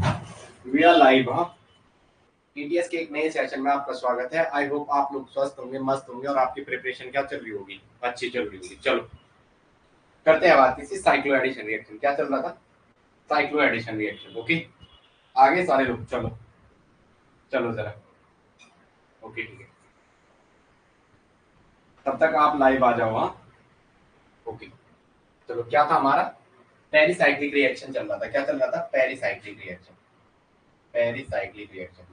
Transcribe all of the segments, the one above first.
We are live. हाँ, TTS के एक नए सेशन में आपका स्वागत है। आई होप आप लोग स्वस्थ होंगे, मस्त होंगे और आपकी प्रिपरेशन क्या चल रही होगी, अच्छी चल रही होगी। चलो करते हैं बात किसी साइक्लो एडिशन रिएक्शन। क्या चल रहा था? Cyclo addition reaction. ओके, आगे सारे लोग चलो चलो जरा। ओके ठीक है, तब तक आप लाइव आ जाओ। हाँ ओके, चलो क्या था हमारा? पेरिसाइक्लिक रिएक्शन चल रहा था। क्या चल रहा था? Pericyclic reaction. पेरिसाइक्लिक रिएक्शन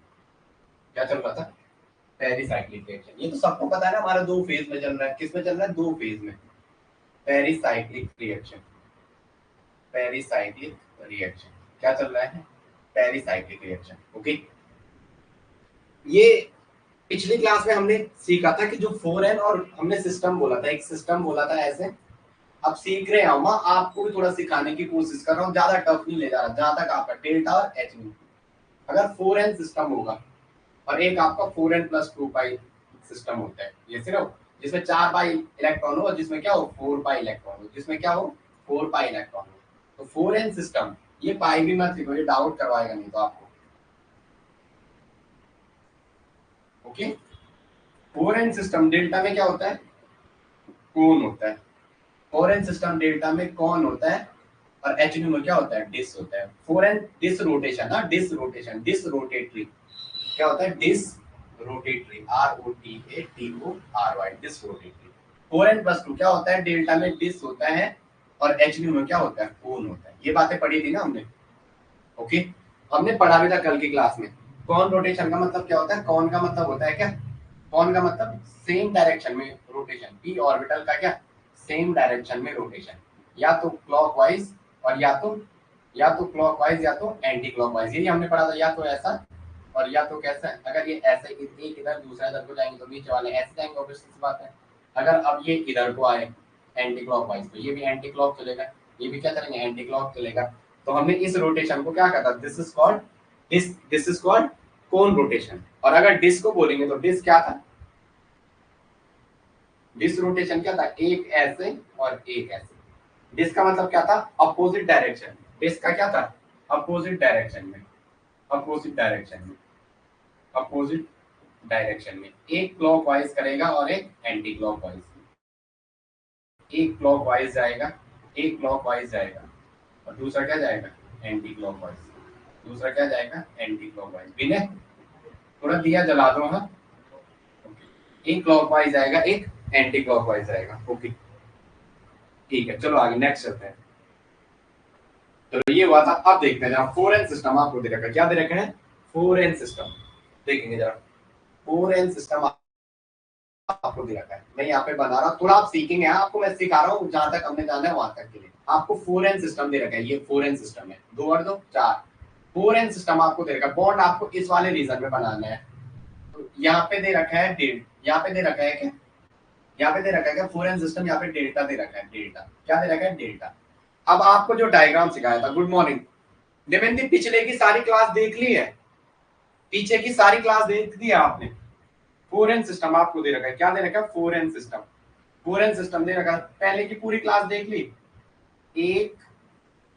क्या चल रहा था? Pericyclic reaction. ये तो सबको पता है ना, हमारा दो फेज में चल रहा है। किस में चल रहा है? दो फेज में। पेरिसाइक्लिक रिएक्शन, पेरिसाइक्लिक रिएक्शन क्या चल रहा है? Pericyclic reaction. ओके, ये पिछली क्लास में हमने सीखा था कि जो 4n और हमने सिस्टम बोला था, एक सिस्टम बोला था ऐसे। अब सीख रहे हैं हम, आपको भी थोड़ा सिखाने की कोशिश कर रहा हूँ, ज्यादा टफ नहीं ले जा रहा। जहां तक आपका डेल्टा और एच न्यू, अगर 4n सिस्टम होगा और एक आपका 4n प्लस 2 पाई सिस्टम होता है, ये सिर्फ जिसमें 4 पाई इलेक्ट्रॉन हो और जिसमें क्या हो 4 पाई इलेक्ट्रॉन हो, जिसमें क्या हो 4 पाई इलेक्ट्रॉन हो, तो 4n सिस्टम। ये पाई भी मत लिखो, ये डाउट करवाएगा नहीं तो आपको। ओके, 4n सिस्टम डेल्टा में क्या होता है? कोन होता है। 4n सिस्टम डेल्टा में कौन होता है और एच में क्या होता है? डिस होता है। 4n डिस रोटेशन, ना डिस रोटेशन, डिस रोटेटरी। क्या होता है? Dish rotatory, ROTATORY, disrotatory. 4n plus 2 क्या होता है? डेल्टा में डिस होता है और एच में क्या होता है? कोन होता है। ये बातें पढ़ी थी ना हमने। ओके, हमने पढ़ा भी था कल की क्लास में। कॉन रोटेशन का मतलब क्या होता है? कॉन का मतलब होता है क्या? कॉन का मतलब सेम डायरेक्शन में रोटेशन। पी ऑर्बिटल का क्या? सेम डायरेक्शन में रोटेशन, या तो क्लॉकवाइज और या तो क्लॉकवाइज या तो एंटी क्लॉकवाइज। यही हमने पढ़ा था, या तो ऐसा और या तो कैसा। अगर ये ऐसे एक इधर दूसरा इधर को जाएंगे तो नीचे वाले ऐसे जाएंगे, ऑब्वियसली सी बात है। अगर अब ये इधर को आए एंटी क्लॉकवाइज तो ये भी एंटी क्लॉक चलेगा, ये भी क्या चलेंगे? एंटी क्लॉक चलेगा। तो हमने इस रोटेशन को क्या कहा था? This is called cone rotation. और अगर डिस को बोलेंगे तो डिस क्या था? डिस रोटेशन क्या था? एक ऐसे और एक ऐसे। डिस का मतलब क्या था? Opposite direction. डिस का क्या था? अपोजिट डायरेक्शन में, अपोजिट डायरेक्शन में, अपोजिट डायरेक्शन में। एक क्लॉकवाइज करेगा और एक एंटी क्लॉकवाइज। एक क्लॉकवाइज जाएगा, एक क्लॉकवाइज जाएगा और दूसरा क्या जाएगा? Anti clockwise. दूसरा क्या जाएगा? Anti clockwise. विनय थोड़ा दिया जला दो। हाँ ओके, एक क्लॉकवाइज आएगा, एक एंटी क्लॉकवाइज आएगा। ओके ठीक है, चलो आगे नेक्स्ट चलते हैं। चलो ये हुआ था। अब देखते हैं जरा 4n सिस्टम आपको दे रखा है। क्या दे रखा है? 4n system. देखेंगे जरा 4n सिस्टम आपको दे रखा है। मैं यहाँ पे बना रहा हूँ, थोड़ा आप सीखेंगे। आपको मैं सिखा रहा हूँ, जहां तक हमने जाना है वहां तक के लिए। आपको 4n सिस्टम दे रखा है। ये 4n सिस्टम है, 2 और 2 4। 4n सिस्टम आपको दे रखा है। बॉन्ड आपको इस वाले रीजन में बनाना है। तो यहाँ पे दे रखा है डेल्टा, यहाँ पे दे रखा है क्या? यहाँ पे दे रखा है क्या? 4n system. यहाँ पे डेल्टा दे रखा है। डेल्टा क्या दे रखा है? डेल्टा। अब आपको जो डायग्राम सिखाया था, गुड मॉर्निंग देवेंद्र, पिछले की सारी क्लास देख ली है? पीछे की सारी क्लास देख दी है आपने? 4n सिस्टम आपको दे रखा है। क्या दे रखा है? 4n system. 4n सिस्टम दे रखा है। पहले की पूरी क्लास देख ली? 1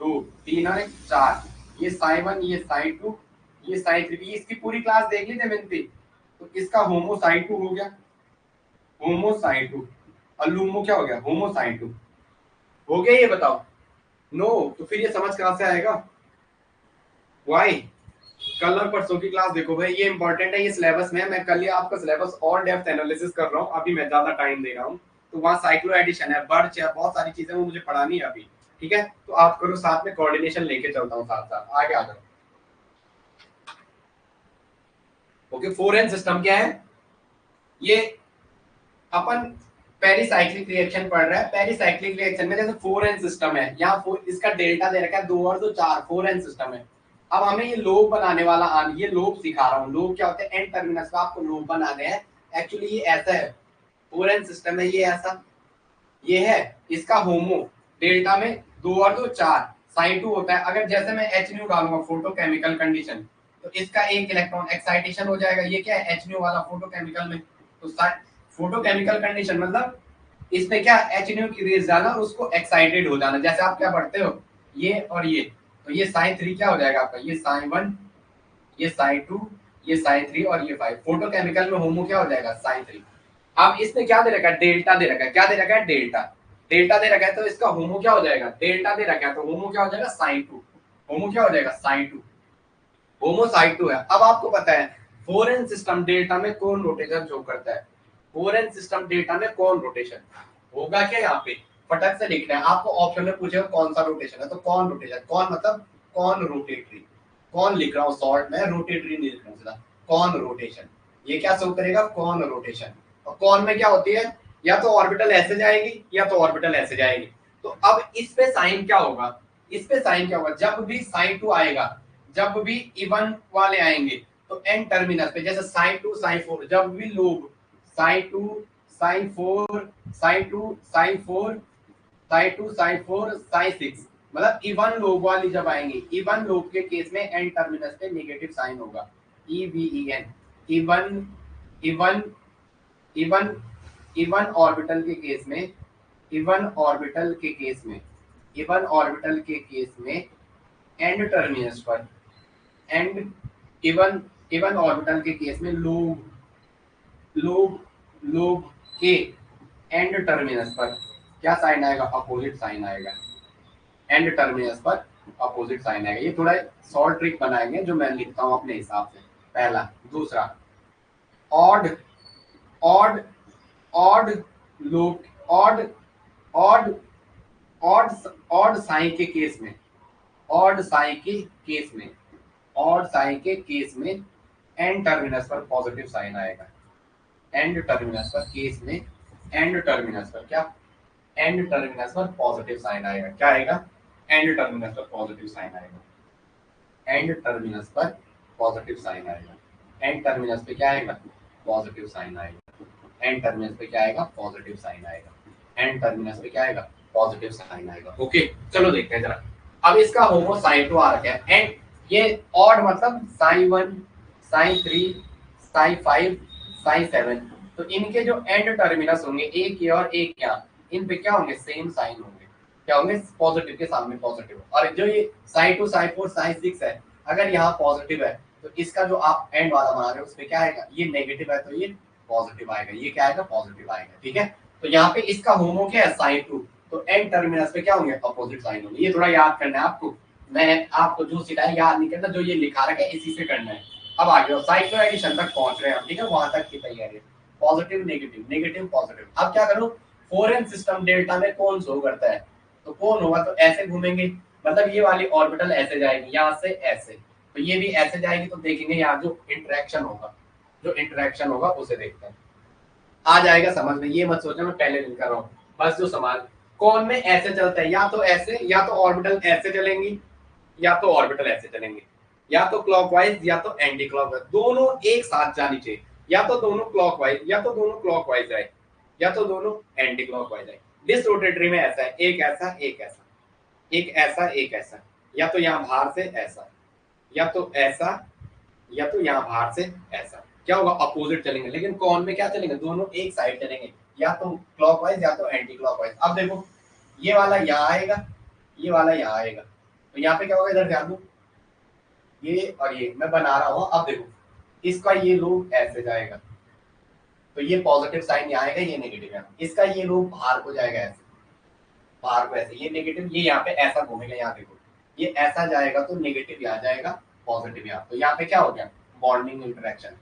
2 3 और 4। ये साई 1, ये साई 2, ये साई 3। इसकी पूरी क्लास देख ली देवेंद्र। तो इसका होमो साई 2 हो गया, होमो साई 2। और लूमो क्या हो गया? होमो साई 2 हो गया। ये बताओ नो तो फिर ये समझ कहां से आएगा? वाई? कल और परसों की क्लास देखो भाई, ये इंपॉर्टेंट है। ये सिलेबस में है। मैं कल ही आपका सिलेबस और डेप्थ एनालिसिस कर रहा हूँ। अभी मैं ज्यादा टाइम दे रहा हूँ, तो वहाँ साइक्लो एडिशन है, बर्च है, बहुत सारी चीजें वो मुझे पढ़ानी है अभी। ठीक है, तो आप करो साथ में, कोऑर्डिनेशन लेके चलता हूँ साथ साथ। आगे आ जाओ। ओके, 4n सिस्टम क्या है? ये अपन पेरिसाइक्लिक रिएक्शन पढ़ रहा है। पेरिसाइक्लिक रिएक्शन में जैसे 4n सिस्टम है, यहाँ इसका डेल्टा दे रखा है 2 और 2 4। 4n सिस्टम है। अब हमें ये लोब बनाने वाला ये लोब सिखा रहा हूँ। लोब क्या होते हैं? एंड टर्मिनस का आपको लोब बनाने हैं। एक्चुअली ये ऐसा है, 4n सिस्टम है, ये ऐसा, ये है इसका होमो। डेल्टा में 2 और 2 4, साई 2 होता है। अगर जैसे मैं एच न्यू डालूंगा, फोटोकेमिकल कंडीशन, तो इसका एक इलेक्ट्रॉन एक्साइटेशन हो जाएगा। ये क्या है? एच न्यू वाला फोटोकेमिकल में। तो फोटोकेमिकल कंडीशन मतलब इसमें क्या? एच न्यू की रेज डालना और उसको एक्साइटेड हो जाना। जैसे आप क्या पढ़ते हो? ये और ये तो ये साइन 3 क्या हो जाएगा आपका, ये साइन 1, ये साइन 2, ये साइन 3 और ये 5। फोटोकेमिकल में होमो क्या हो जाएगा, साइन 3। अब इसने क्या दे रखा है, डेल्टा दे रखा है। क्या दे रखा है, डेल्टा। डेल्टा दे रखा है तो इसका होमो क्या हो जाएगा, डेल्टा दे रखा है तो होमो क्या हो जाएगा, साइन 2। होमो क्या हो जाएगा, साइन 2। होमो साइन 2 है। अब आपको पता है फॉरेन सिस्टम डेल्टा में कौन रोटेशन शो करता है, फॉरेन सिस्टम डेल्टा में कौन रोटेशन होगा क्या, यहाँ पे फटक से लिखना है आपको। ऑप्शन में पूछेगा कौन सा रोटेशन है, तो कौन रोटेशन, कौन मतलब कौन रोटेटरी, कौन लिख रहा हूँ शॉर्ट में, रोटेटरी नहीं लिख रहा हूँ सीधा, कौन रोटेशन। ये क्या शो करेगा, कौन रोटेशन। और कौन में क्या होती है, या तो ऑर्बिटल ऐसे जाएगी या तो ऑर्बिटल ऐसे जाएगी। तो अब इस पे साइन क्या होगा, इस पे साइन क्या होगा, जब भी साइन 2 आएगा, जब भी इवन वाले आएंगे तो एन टर्मिनस पे, जैसे साइन 2 साइन 4, जब भी लोग sine 2 sine 4 sine 2 sine 4 sine 2 sine 4 sine 6, मतलब इवन लोग वाली जब आएंगे, इवन लोग के केस में एन टर्मिनस पे नेगेटिव साइन होगा, E V E N, even even even even orbital के केस में, इवन ऑर्बिटल के केस में, इवन ऑर्बिटल के केस में एंड टर्मिनस पर, एंड इवन इवन ऑर्बिटल के केस में लोग लोग लोग के एंड टर्मिनस पर क्या साइन आएगा, अपोजिट साइन आएगा। एंड टर्मिनस पर अपोजिट साइन आएगा। ये थोड़ा शॉर्ट ट्रिक बनाएंगे जो मैं लिखता हूं अपने हिसाब से, पहला। दूसरा, ऑड ऑड ऑड लोग, odd odd odd odd sign के केस में, ऑड साइन के केस में, ऑड साइन के केस में एंड टर्मिनस पर पॉजिटिव साइन आएगा। एंड टर्मिनस पर केस में, एंड टर्मिनस पर क्या, एंड टर्मिनस पर पॉजिटिव साइन आएगा। क्या आएगा, एंड टर्मिनस पर पॉजिटिव साइन आएगा। एंड टर्मिनस पर पॉजिटिव साइन आएगा। एंड टर्मिनस पे क्या आएगा, पॉजिटिव साइन आएगा। एंड टर्मिनस पे क्या आएगा, पॉजिटिव साइन आएगा। एंड टर्मिनस पे क्या आएगा, पॉजिटिव साइन आएगा। ओके, चलो देखते हैं जरा। अब इसका होमो साइन 2 आ रखा है, एंड ये ऑड मतलब साइन 1 साइन 3 साइन 5 साइन 7, तो इनके जो एंड टर्मिनस होंगे, एक ये और एक क्या, इन पे क्या होंगे, सेम साइन होंगे। क्या होंगे, पॉजिटिव के सामने पॉजिटिव। और जो ये साइन 2 साइन 4 साइन 6 है, अगर यहाँ पॉजिटिव है तो इसका जो आप एंड वाला बना रहे हो उस पे क्या आएगा, ये नेगेटिव है तो ये पॉजिटिव आएगा, ये क्या आएगा, पॉजिटिव आएगा। ठीक है, तो यहाँ पे इसका होमो क्या है, साइन 2, तो एंड टर्मिनस पे क्या होंगे, अपोजिट साइन होंगे। ये थोड़ा याद करना है आपको, मैं आपको जो सिखाया याद नहीं करना, जो ये लिखा रखा है इसी से करना है। अब आगे साइक्लो एडिशन तक पहुंच रहे हैं, ठीक है, वहां तक की तैयारी, पॉजिटिव नेगेटिव नेगेटिव पॉजिटिव। अब क्या करूं, फॉरेन सिस्टम डेल्टा में कौन शो करता है, तो कौन होगा, तो ऐसे घूमेंगे, मतलब ये वाली ऑर्बिटल ऐसे जाएगी, यहाँ से ऐसे, तो ये भी ऐसे जाएगी, तो देखेंगे यहाँ जो इंटरेक्शन होगा, जो इंटरेक्शन होगा उसे देखते हैं, आ जाएगा समझ में। ये मत सोचना मैं पहले दिन कर रहा हूँ, बस जो समाज कौन में ऐसे चलता है, या तो ऐसे, या तो ऑर्बिटल ऐसे चलेंगी, या तो ऑर्बिटल ऐसे चलेंगे, या तो क्लॉकवाइज या तो एंटी क्लॉकवाइज, दोनों एक साथ जानी चाहिए, या तो दोनों क्लॉकवाइज, या तो दोनों क्लॉकवाइज आए, या तो दोनों एंटी क्लॉकवाइज आए। डिस रोटेटरी में ऐसा है, एक ऐसा एक ऐसा, एक ऐसा एक ऐसा, या तो यहाँ बाहर से ऐसा, या तो ऐसा, या तो यहाँ बाहर से ऐसा, क्या होगा, अपोजिट चलेंगे। लेकिन कौन में क्या चलेंगे, दोनों एक साइड चलेंगे, या तो क्लॉकवाइज या तो एंटी क्लॉकवाइज। अब देखो ये वाला यहाँ आएगा, ये वाला यहाँ आएगा, तो यहाँ पे क्या होगा, इधर ध्यान दो, ये और ये मैं बना रहा हूँ। अब देखो इसका ये लूप ऐसे जाएगा, तो ये पॉजिटिव साइन यहाँ आएगा, ये नेगेटिव है। इसका ये लूप बाहर को जाएगा ऐसे, बाहर को ऐसे, ये नेगेटिव, ये यहाँ पे ऐसा घूमेगा, यहाँ देखो ये ऐसा जाएगा तो नेगेटिव यहाँ जाएगा, पॉजिटिव यहाँ, तो यहाँ पे क्या हो गया, बॉन्डिंग इंटरेक्शन।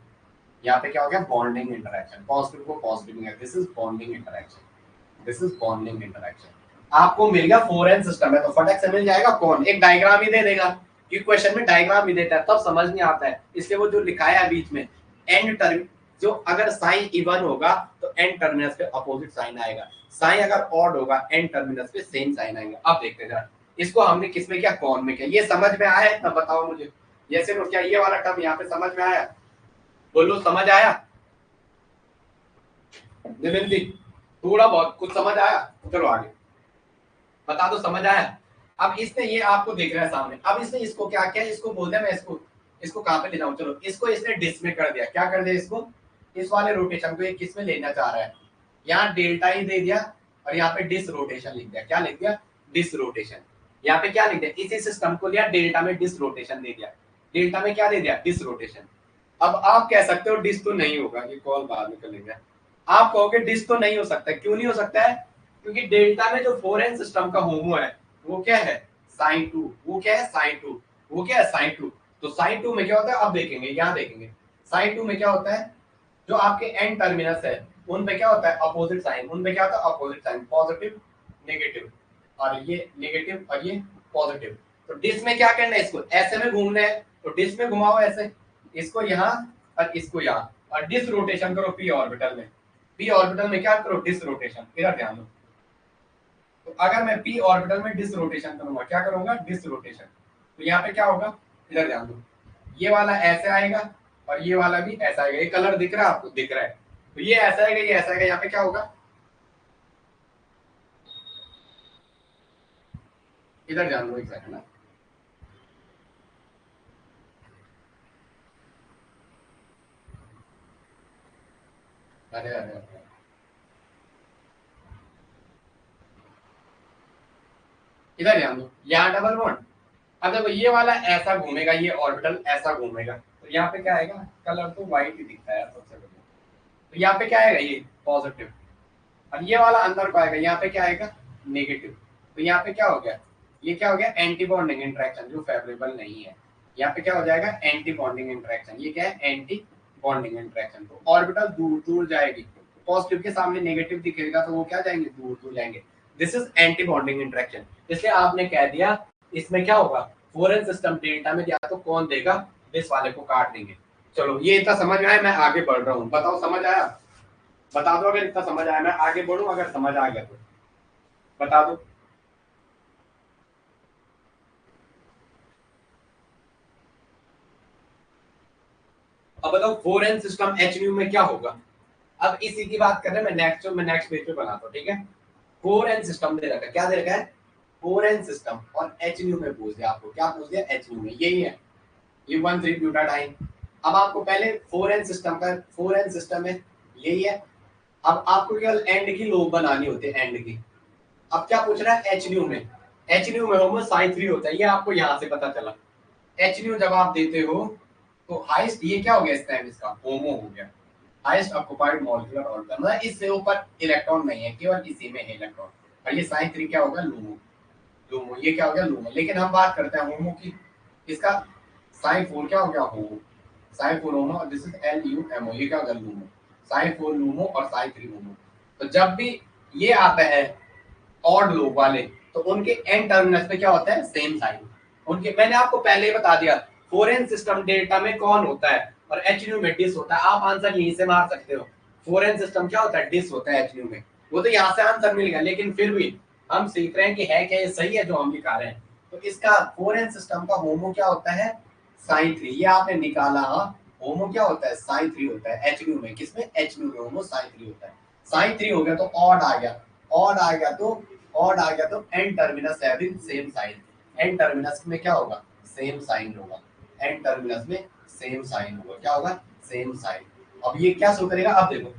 यहाँ पे क्या हो गया, बॉन्डिंग इंटरेक्शन, पॉजिटिव को पॉजिटिव में, this is bonding interaction, this is bonding interaction. आपको मिल गया फॉरेन सिस्टम है तो फटक से मिल जाएगा कौन, एक डायग्राम ही दे देगा, क्योंकि क्वेश्चन में डायग्राम भी देता है तब समझ नहीं आता है, इसलिए वो जो लिखाया है बीच में एंड टर्म, जो अगर साइन इवन होगा तो एंड टर्मिनस पे अपोजिट साइन आएगा, साइन अगर ऑड होगा एंड टर्मिनस पे सेम साइन आएगा। अब देखते हैं जरा इसको हमने किस में किया, कौन में किया, ये समझ में आया है, तब बताओ मुझे। जैसे क्या ये वाला टर्म यहाँ पे समझ में आया, बोलो समझ आया, निविन थोड़ा बहुत कुछ समझ आया, चलो आगे बता दो समझ आया। अब इसने ये आपको दिख रहा है सामने, अब इसने इसको क्या किया, इसको बोलते हैं, मैं इसको कहां पे ले जाऊं, चलो इसको इसने डिस में कर दिया, क्या कर दिया इसको, इस वाले रोटेशन को ये किस में लेना चाह रहा है, यहाँ डेल्टा ही दे दिया और यहाँ पे डिस रोटेशन लिख दिया, क्या लिख दिया, डिस रोटेशन। यहाँ पे क्या लिख दिया, इसी सिस्टम को लिया, डेल्टा में डिस रोटेशन दे दिया, डेल्टा में क्या दे दिया, डिस रोटेशन। अब आप कह सकते हो डिस तो नहीं होगा, ये कॉल बाद में कर लेंगे। आप कहोगे डिस तो नहीं हो सकता, क्यों नहीं हो सकता है, क्योंकि डेल्टा में जो फोरेन सिस्टम का होमो है वो क्या है, साइन 2, वो क्या है साइन 2, वो क्या है साइन 2। तो साइन 2 में क्या होता है, अब देखेंगे, यहाँ देखेंगे साइन 2 में क्या होता है, जो आपके एन टर्मिनस है उन पे क्या होता है अपोजिट साइन, उन पे क्या होता है अपोजिट साइन, पॉजिटिव नेगेटिव, और ये नेगेटिव और ये पॉजिटिव। तो डिस में क्या करना है, इसको ऐसे में घूमना है, तो डिस में घुमाओ ऐसे, इसको यहाँ और इसको यहाँ, और डिस रोटेशन करो पी ऑर्बिटल में, पी ऑर्बिटल में क्या करो डिस रोटेशन, इधर ध्यान दो। तो अगर मैं पी ऑर्बिटल में डिस रोटेशन करूंगा, क्या करूंगा डिस रोटेशन, तो यहाँ पे क्या होगा, इधर ध्यान दो, ये वाला ऐसे आएगा और ये वाला भी ऐसा आएगा, ये कलर दिख रहा है आपको, दिख रहा है, तो ये ऐसा आएगा ये ऐसा आएगा, यहाँ पे क्या होगा, इधर ध्यान दो एक सेकंड ना, अरे अरे अरे, इधर ध्यान दो, यहाँ डबल बॉन्ड, अब देखो ये वाला ऐसा घूमेगा, ये ऑर्बिटल ऐसा घूमेगा, तो यहाँ पे क्या आएगा, कलर तो व्हाइट ही दिखता है सबसे बढ़िया, तो यहाँ पे क्या आएगा ये पॉजिटिव, और ये वाला अंदर को आएगा, यहाँ पे क्या आएगा नेगेटिव, तो यहाँ पे क्या हो गया, ये क्या हो गया एंटी बॉन्डिंग इंटरेक्शन जो फेवरेबल नहीं है, यहाँ पे क्या हो जाएगा एंटी बॉन्डिंग इंटरेक्शन, ये क्या है एंटी बॉन्डिंग इंटरेक्शन, तो ऑर्बिटल दूर दूर जाएगी, पॉजिटिव के सामने नेगेटिव दिखेगा तो वो क्या जाएंगे दूर दूर जाएंगे, this is anti bonding interaction. इसलिए आपने कह दिया इसमें क्या होगा, फोरेन सिस्टम डेल्टा में या तो कौन देगा, दिस वाले को काट देंगे। चलो ये इतना समझ में आया, मैं आगे बढ़ रहा हूँ, बताओ समझ आया, बता दो अगर इतना समझ आया, मैं आगे बढ़ूं अगर समझ आ गया तो बता दो। अब बताओ फोरेन सिस्टम एच न्यू में क्या होगा, अब इसी की बात कर रहे हैं, मैं नेक्स्ट पेज पे बनाता हूँ, ठीक है। फोरेन सिस्टम दे रखा है, क्या दे रखा है फोरेन सिस्टम, और एच न्यू में पूछ दिया आपको, क्या पूछ दिया एच न्यू में, यही है ये 1,3 ब्यूटाडाइन। अब आपको पहले फोरेन सिस्टम का, फोरेन सिस्टम है यही है, अब आपको केवल एंड की लोब बनानी होती है, एंड की। अब क्या पूछ रहा है एच न्यू में, एच न्यू में होमो साइन 3 होता है, ये आपको यहाँ से पता चला, एच न्यू जब आप देते हो तो हाईएस्ट ये क्या हो गया इस टाइम, इसका होमो हो गया, हाईएस्ट ऑक्युपाइड मॉलिक्यूलर ऑर्बिटल, मतलब इससे ऊपर इलेक्ट्रॉन नहीं है, केवल इसी में है इलेक्ट्रॉन, और ये साइन 3 क्या होगा लूमो, लूमो ये क्या हो गया लूमो। लेकिन हम बात करते हैं होमो की, इसका साइन 4 क्या हो गया होमो, साइन 4 होमो, और this is L U M O, ये क्या हो गया लूमो, साइन 4 लूमो और साइन 3 होमो। तो जब भी ये आता है ऑड लोब वाले, तो उनके एन टर्मिनस पे क्या होता है सेम साइन, उनके मैंने आपको पहले ही बता दिया, फोरेन सिस्टम डेल्टा में कौन होता है और एच न्यू में डिस होता है, आप आंसर यहीं से मार सकते हो, फोरेन सिस्टम क्या होता है डिस होता है एच न्यू में, वो तो यहाँ से आंसर मिल गया, लेकिन फिर भी हम सीख रहे हैं कि है क्या ये सही है जो हम दिखा रहे हैं। तो इसका फोरेन सिस्टम का होमो क्या होता है साइन 3, ये आपने निकाला, होमो क्या होता है साइन 3 होता है एच न्यू में, किसमें एच न्यू में होमो साइन 3 होता है, साइन 3 हो गया तो ऑड आ गया, ऑड आ गया तो ऑड आ गया तो N terminus having same sign, N terminus में क्या होगा सेम साइन होगा, एन टर्मिनस में सेम साइन होगा, क्या होगा सेम साइन। अब ये क्या शो करेगा, अब देखो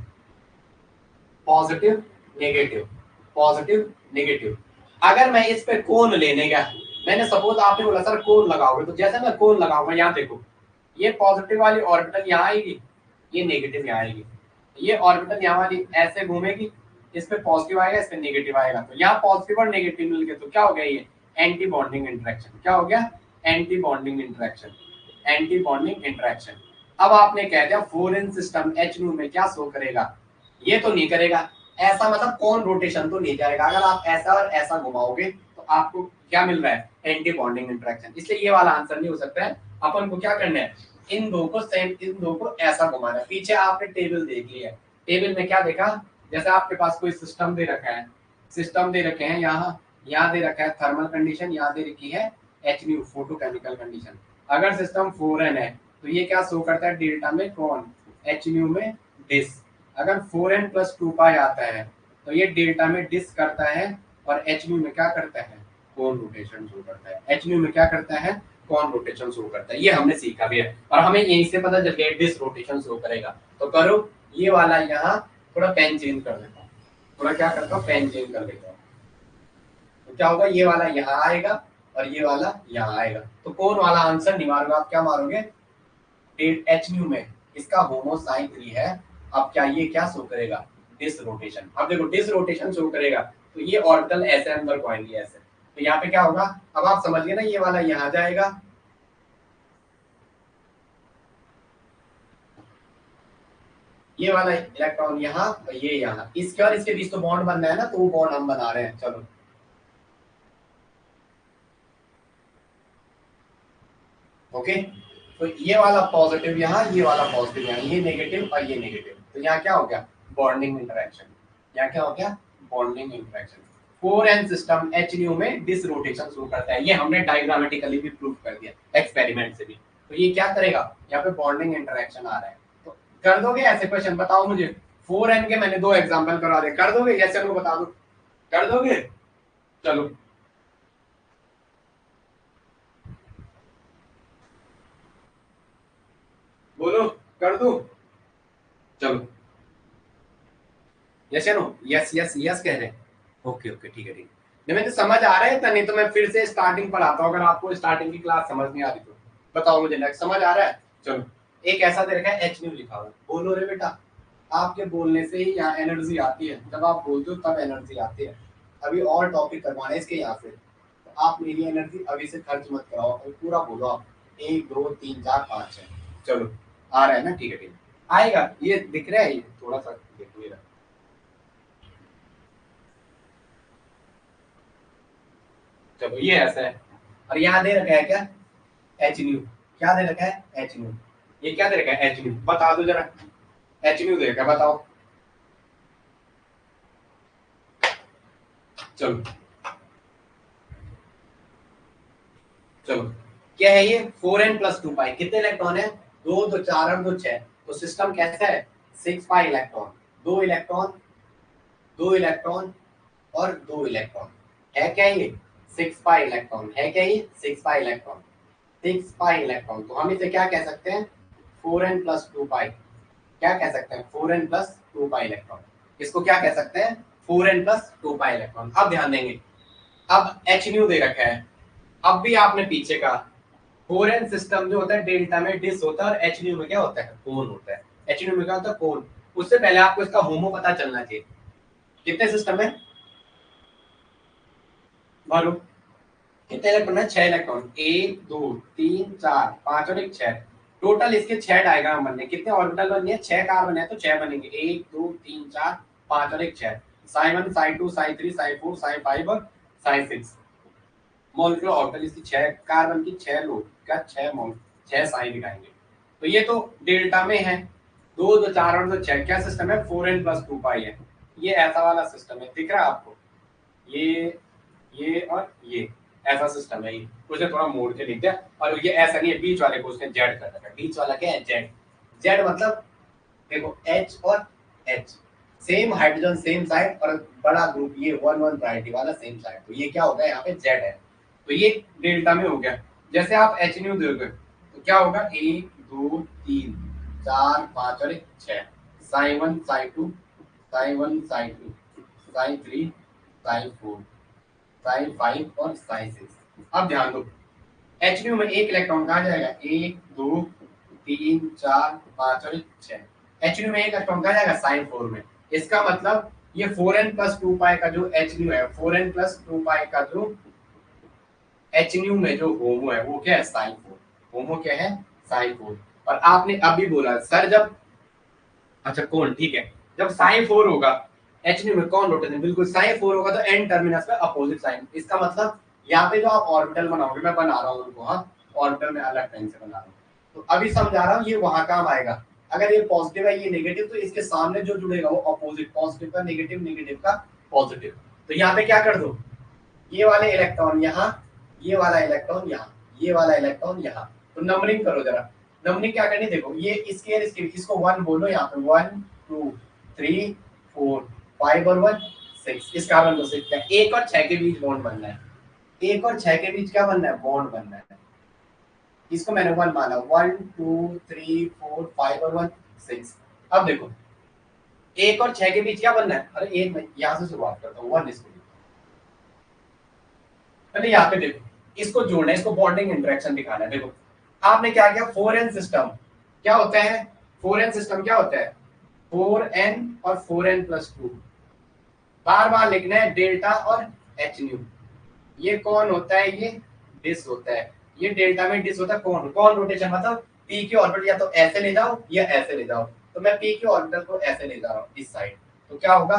पॉजिटिव नेगेटिव, पॉजिटिव नेगेटिव, अगर मैं इस पे कोण लेने गया, मैंने सपोज आपने बोला सर कोण लगाओगे, तो जैसे मैं कोण लगाऊंगा यहाँ देखो, ये पॉजिटिव वाली ऑर्बिटल यहाँ आएगी, ये नेगेटिव यहाँ आएगी, ये ऑर्बिटल यहाँ वाली ऐसे घूमेगी, इस पे पॉजिटिव आएगा इस पे नेगेटिव आएगा, तो यहाँ पॉजिटिव और नेगेटिव मिलके तो क्या हो गया ये एंटी बॉन्डिंग इंटरेक्शन, क्या हो गया anti bonding interaction, anti bonding interaction. अब आपने कह दिया फोरेन सिस्टम एच न्यू में क्या शो करेगा, ये तो नहीं करेगा, ऐसा मतलब कौन रोटेशन तो नहीं जाएगा, अगर आप ऐसा और ऐसा घुमाओगे तो आपको क्या मिल रहा है एंटी बॉन्डिंग इंटरेक्शन, इसलिए ये वाला आंसर नहीं हो सकता है। अपन को क्या करना है इन दो को सेम, इन दो को ऐसा घुमाना है। पीछे आपने टेबल देख लिया है, टेबल में क्या देखा, जैसे आपके पास कोई सिस्टम दे रखा है, सिस्टम दे रखे हैं, यहाँ दे रखा है थर्मल कंडीशन, यहाँ दे रखी है एच न्यू फोटोकेमिकल कंडीशन। अगर सिस्टम फोरेन है तो ये क्या शो करता है डेल्टा में कौन एच न्यू में डिस, अगर 4n प्लस 2 पाई आता है तो ये डेल्टा में डिस करता है, और एच न्यू में क्या करता है कोन रोटेशन शो करता है, एच न्यू में क्या करता है कौन रोटेशन शो करता है, ये हमने सीखा भी है, और हमें यहीं से पता चल गया डिस रोटेशन शो करेगा। तो करो ये वाला यहाँ थोड़ा पेन चेंज कर देता हूँ, थोड़ा क्या करता हूँ पेन चेंज कर देता हूँ, तो क्या होगा ये वाला यहाँ आएगा और ये वाला यहाँ आएगा। तो कौन वाला आंसर नहीं मारोगे आप, क्या मारोगे? एच न्यू में इसका होमो साइन 3 है। अब क्या ये क्या शो करेगा? Disrotation. अब देखो डिस रोटेशन शो करेगा तो ये ऑर्बिटल ऐसे अंदर को आएंगे ऐसे, तो यहाँ पे क्या होगा? अब आप समझ गए ना, ये वाला यहाँ जाएगा, ये वाला इलेक्ट्रॉन यहाँ और ये यहाँ, इसके और इसके बीच तो बॉन्ड बनना है ना, तो वो बॉन्ड हम बना रहे हैं। चलो ओके, तो ये वाला पॉजिटिव यहाँ, ये वाला पॉजिटिव यहाँ, ये नेगेटिव और ये नेगेटिव, तो यहाँ क्या हो गया? Bonding interaction. यहाँ क्या हो गया? Bonding interaction. 4n system H nu में डिस रोटेशन शुरू करता है, ये हमने डायग्रामेटिकली भी प्रूव कर दिया एक्सपेरिमेंट से भी। तो ये क्या करेगा? यहाँ पे बॉन्डिंग इंटरेक्शन आ रहा है, तो कर दोगे ऐसे क्वेश्चन? बताओ मुझे, 4n के मैंने 2 एग्जाम्पल करवा दे, कर दोगे? यस या नो बता दो, कर दोगे? चलो बोलो, कर दो? चलो यस या नो? यस यस यस कह रहे हैं। ओके ओके ठीक है ठीक है, नहीं मैं तो समझ आ रहा है था, नहीं तो मैं फिर से स्टार्टिंग पढ़ाता हूँ अगर आपको स्टार्टिंग की क्लास समझ नहीं आ रही तो। बताओ मुझे नेक्स्ट, समझ आ रहा है? चलो, एक ऐसा दे रखा है एच न्यू लिखा हुआ है, बोलो रे बेटा। आपके बोलने से ही यहाँ एनर्जी आती है, जब आप बोलते हो तब एनर्जी आती है। अभी और टॉपिक करवाना है इसके यहाँ से, तो आप मेरी एनर्जी अभी से खर्च मत कराओ, अभी पूरा बोलो आप, 1 2 3 4 5 6। चलो आ रहा है ना? ठीक है ठीक है, आएगा, ये दिख रहा है, ये थोड़ा सा देखो मेरा। चलो ये ऐसा है, और यहाँ दे रखा है क्या? H new. क्या दे रखा है? H new. ये क्या दे रखा है? एच न्यू, बता दो जरा। एच न्यू दे रखा है, बताओ। चलो चलो, क्या है ये? 4n+2 पाई, कितने इलेक्ट्रॉन है? 2 2 4 और 2 6, तो सिस्टम कैसा है? 6 पाई इलेक्ट्रॉन, 2 इलेक्ट्रॉन, 2 इलेक्ट्रॉन और 2 इलेक्ट्रॉन, है क्या ये? 6 पाई इलेक्ट्रॉन, है क्या ये? 6 पाई इलेक्ट्रॉन, 6 पाई इलेक्ट्रॉन, तो हम इसे क्या कह सकते हैं? 4n+2 पाई। क्या कह सकते हैं? 4n+2 pi electron. इसको क्या कह सकते हैं? 4n+2 pi electron. अब ध्यान देंगे, अब एच न्यू दे रखा है, अब भी आपने पीछे का 4n सिस्टम जो होता है डेल्टा में डिस होता है, और एच न्यू में क्या होता है? कोन होता है। एच न्यू में क्या होता है? कोन। उससे पहले आपको इसका होमो पता चलना चाहिए। कितने सिस्टम है? मारो, कितने इलेक्ट्रॉन है? 6 इलेक्ट्रॉन, 1 2 3 4 5 और एक 6, टोटल इसके 6 डायग्राम बनने। कितने ऑर्बिटल बनने हैं? 6 कार्बन है तो 6 बनेंगे, 1 2 3 4 5 और एक 6, साई 1 साई 2 साई 3 साई 4 साई 5 और साई 6 मॉलिक्यूलर ऑर्बिटल। इसकी 6 कार्बन की 6 लोग का 6 मोल 6 साई दिखाएंगे। तो ये तो डेल्टा में है, 2 2 4 और 2 6, क्या सिस्टम है? 4n+2 पाई है। ये ऐसा वाला सिस्टम है, दिख रहा है आपको? ये और ये ऐसा सिस्टम है। ये उसने थोड़ा मोड़ के लिख दिया, और ये ऐसा नहीं है, बीच वाले को उसने जेड कर रखा है। बीच वाला क्या है? जेड। जेड मतलब देखो एच और H same hydrogen same side, और बड़ा ग्रुप ये 1 1 प्रायोरिटी वाला सेम साइड, तो ये क्या होगा? यहाँ पे जेड है, तो ये डेल्टा में हो गया। जैसे आप एच न्यू दोगे तो क्या होगा? 1 2 3 4 5 और एक 6, साई 1 साई 2 साई 1 साई 2 साई 3 साई 4 साई 5 और साई 6। अब ध्यान दो, एच न्यू में एक इलेक्ट्रॉन कहाँ जाएगा? 1 2 3 4 5 और 6। एच न्यू में एक इलेक्ट्रॉन कहाँ जाएगा? साइन 4 में। इसका मतलब ये 4n+2 पाई का जो एच न्यू है, 4n+2 पाई का जो एच न्यू में जो होमो है वो क्या है? साइन 4। होमो क्या है? साइन 4। और आपने अभी बोला सर जब, अच्छा कौन, ठीक है, जब साइन 4 होगा एच न्यू में कौन रोटेशन? बिल्कुल, साइन 4 होगा तो एन टर्मिनस पे अपोजिट साइन। इसका मतलब यहाँ पे जो आप ऑर्बिटल बनाओगे, मैं बना रहा हूँ उनको, हाँ ऑर्बिटल में अलग पेन से बना रहा हूँ, तो अभी समझा रहा हूँ, ये वहां काम आएगा। अगर ये पॉजिटिव है ये नेगेटिव, तो इसके सामने जो जुड़ेगा वो अपोजिट, पॉजिटिव का नेगेटिव, नेगेटिव का पॉजिटिव। तो यहाँ पे क्या कर दो, ये वाले इलेक्ट्रॉन यहाँ, ये वाला इलेक्ट्रॉन यहाँ, ये वाला इलेक्ट्रॉन यहाँ, तो नंबरिंग करो जरा। नंबरिंग क्या करनी? देखो ये इसके इसको 1 बोलो, यहाँ पे 1 2 3 4 5 और 1 6, इस कार्बन को 6 क्या? 1 और 6 के बीच बॉन्ड बनना है। 1 और 6 के बीच क्या बनना है? बॉन्ड बनना है। इसको मैंने 1 माना, 1 2 3 4 5 और 1 6। अब देखो 1 और 6 के बीच क्या बनना है? अरे एक मैं यहाँ से शुरुआत करता हूँ, 1 इसको पहले यहाँ पे देखो, इसको जोड़ना है, इसको बॉन्डिंग इंटरेक्शन दिखाना है। देखो आपने क्या किया, 4n सिस्टम क्या होता है, 4n सिस्टम क्या होता है, 4n और 4n+2 बार बार लिखना है, डेल्टा और एच न्यू। ये कौन होता है, ये डिस होता है, ये डेल्टा में डिस होता है कौन, कौन रोटेशन मतलब पी के ऑर्बिटल या तो ऐसे ले जाओ या ऐसे ले जाओ, तो मैं पी के ऑर्बिटल को ऐसे ले जा रहा हूँ इस साइड, तो क्या होगा,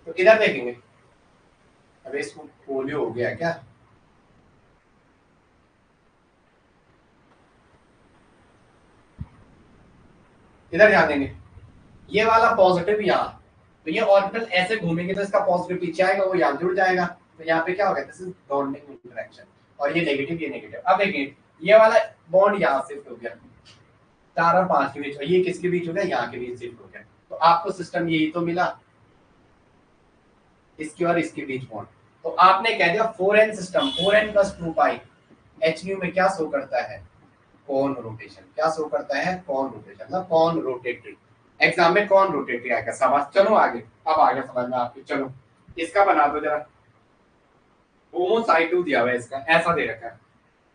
तो इधर देखेंगे। अबे इसको पोलियो हो गया क्या, इधर ध्यान देंगे, ये वाला पॉजिटिव यहाँ, तो ये ऑर्बिटल ऐसे घूमेंगे तो इसका पॉजिटिव पीछे आएगा, वो यहाँ जुड़ जाएगा, तो यहाँ पे क्या होगा, दिस इज बॉन्डिंग इंटरेक्शन, और ये नेगेटिव ये नेगेटिव। अब देखिए ये वाला बॉन्ड यहाँ शिफ्ट हो गया 4 और 5 के बीच, और ये किसके बीच हो गया, यहाँ के बीच शिफ्ट हो गया, तो आपको सिस्टम यही तो मिला, इसकी और इसके बीच बॉन्ड। तो आपने कह दिया 4n system, 4n+2 H nu में क्या शो करता है, कौन रोटेशन, क्या शो करता है, कौन रोटेशन, मतलब कौन रोटेटरी। एग्जाम में कौन रोटेटरी आएगा समझ, चलो आगे, अब आगे समझ में आपकी, चलो इसका बना दो जरा, होमोसाइटू दिया हुआ है इसका, ऐसा दे रखा है,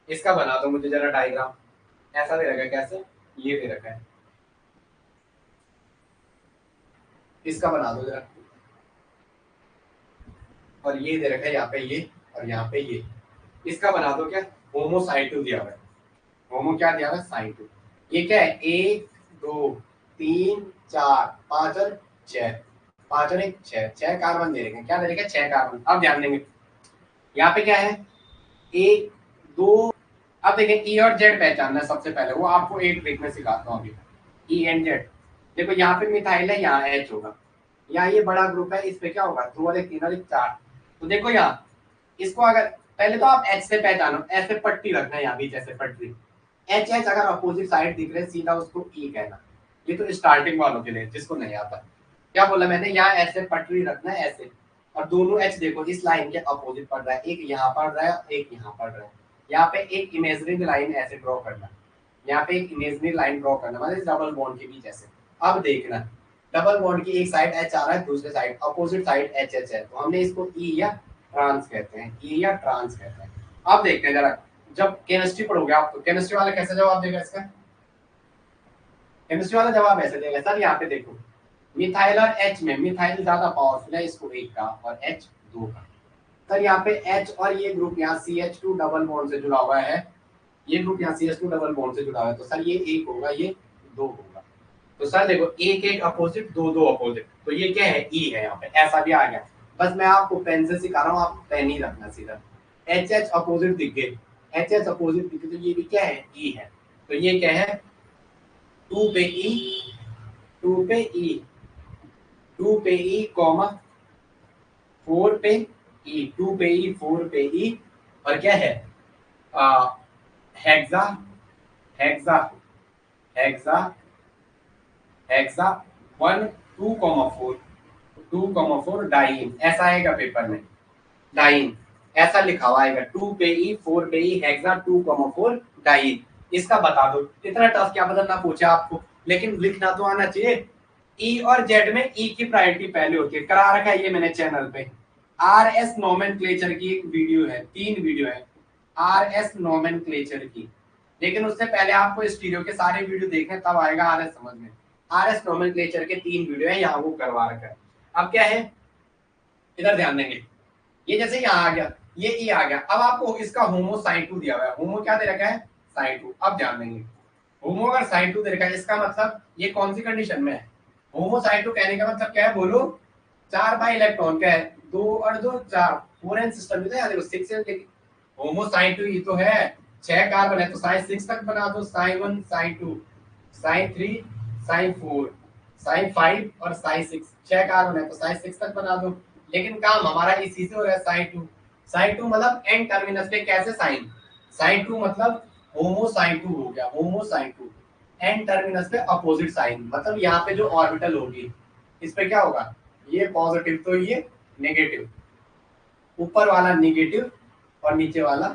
इसका बना दो मुझे जरा डायग्राम, ऐसा दे रखा है, कैसे, ये दे रखा है, इसका बना दो जरा, और ये दे रखा है यहाँ पे ये, और यहाँ पे ये, इसका बना दो क्या, होमोसाइटू दिया हुआ है, होमो क्या दिया हुआ है, साइटू, ये क्या है, 1 2 3 4 5 और 6, 5 और 1 6, 6 कार्बन दे रखे हैं, क्या दे रखे हैं, 6 कार्बन। अब ध्यान देंगे यहाँ पे क्या है, 1 2, अब देखें ई और जेड पहचानना है सबसे पहले, वो आपको एक ट्रिक में सिखाता हूँ अभी, ई एंड जेड। देखो यहाँ पे मिथाइल है, यहाँ एच होगा, यहाँ ये बड़ा ग्रुप है, इस पे क्या होगा, 2 और 1 3 और 1 4, तो देखो यहाँ इसको अगर पहले तो आप एच से पहचानो, ऐसे पट्टी रखना है यहाँ बीच, ऐसे पट्टी, एच एच अगर अपोजिट साइड दिख रहे हैं सीधा उसको ई कहना, ये तो स्टार्टिंग वालों के लिए जिसको नहीं आता। क्या बोला मैंने, यहाँ ऐसे पटरी रखना है ऐसे, और दोनों एच देखो इस लाइन के अपोजिट पड़ रहा है, एक यहाँ पड़ रहा है एक यहाँ पड़ रहा है, यहाँ पे एक इमेजनरी लाइन ऐसे ड्रॉ करना, यहाँ पे एक इमेजनरी लाइन ड्रॉ करना, मतलब डबल बॉन्ड के बीच ऐसे। अब देखना डबल बॉन्ड की एक साइड एच आ रहा है, दूसरे side opposite side H H है, तो हमने इसको ई या ट्रांस कहते हैं, ई या ट्रांस कहते हैं। अब देखते हैं जरा, जब केमिस्ट्री पढ़ोगे आप, तो केमिस्ट्री वाला कैसे जवाब देगा इसका, केमिस्ट्री वाला जवाब ऐसे देगा सर, यहाँ पे देखो मिथाइल और एच में मिथाइल ज्यादा पावरफुल है, इसको 1 का और एच 2 का, सर यहाँ पे एच और ये ग्रुप यहाँ CH2 डबल बॉन्ड से जुड़ा हुआ है, ये ग्रुप यहाँ CH2 डबल बॉन्ड से जुड़ा हुआ है, तो सर ये 1 होगा ये 2 होगा, तो सर देखो 1 1 अपोजिट 2 2 अपोजिट, तो ये क्या है, ई है, यहाँ पे ऐसा भी आ गया। बस मैं आपको पेन से सिखा रहा हूँ, आप पेन ही रखना सीधा, एच एच अपोजिट दिख गए, एच एच अपोजिट दिख गए, तो ये भी क्या है, ई है, तो ये क्या है, 2 पे ई, 2 पे ई, 2 पे ई कॉमा 4 पे ई, 2 पे ई 4 पे ई, और क्या है, hexa hexa hexa hexa 1 2,4 2,4 diene, ऐसा आएगा पेपर में, डाइन ऐसा लिखा हुआ आएगा, 2 पे ई 4 पे ई हेक्सा 2,4 डाइन, इसका बता दो, इतना टफ क्या बदलना पूछा आपको, लेकिन लिखना तो आना चाहिए। ई और जेड में ई की प्रायोरिटी पहले होती है, करा रखा है ये मैंने चैनल पे, RS नोमेनक्लेचर की एक वीडियो है, 3 वीडियो है RS नोमेनक्लेचर की, लेकिन उससे पहले आपको स्टीरियो के सारे वीडियो देखने तब आएगा RS समझ में। RS नोमेनक्लेचर के 3 वीडियो है, यहाँ वो करवा रखा है। अब क्या है, इधर ध्यान देंगे, ये जैसे यहाँ आ गया, ये ई आ गया, अब आपको इसका होमो साइन 2 दिया हुआ है, होमो क्या दे रखा है, साइन 2। अब ध्यान देंगे, होमो अगर साइन 2 दे रखा है, इसका मतलब ये कौन सी कंडीशन में है, होमो साइन 2 कहने का मतलब क्या है, बोलो 4 बाई इलेक्ट्रॉन का है, 2 और 2 4, 4n सिस्टम में यार देखो 6 है, लेकिन होमो साइन 2 ये तो है, 6 कार्बन है, तो साइन 6 तक बना दो, sine 1 sine 2 sine 3 sine 4 sine 5 और साइन 6, 6 कार्बन है तो साइन 6 तक बना दो, लेकिन काम हमारा इसी से हो रहा है, साइन 2, साइन 2 मतलब एन टर्मिनस पे कैसे साइन, साइन 2 मतलब होमो साइन 2 हो गया, होमो साइन 2, एन टर्मिनस पे अपोजिट साइन, मतलब यहाँ पे जो ऑर्बिटल होगी इस पे क्या होगा, ये पॉजिटिव तो ये नेगेटिव, ऊपर वाला नेगेटिव और नीचे वाला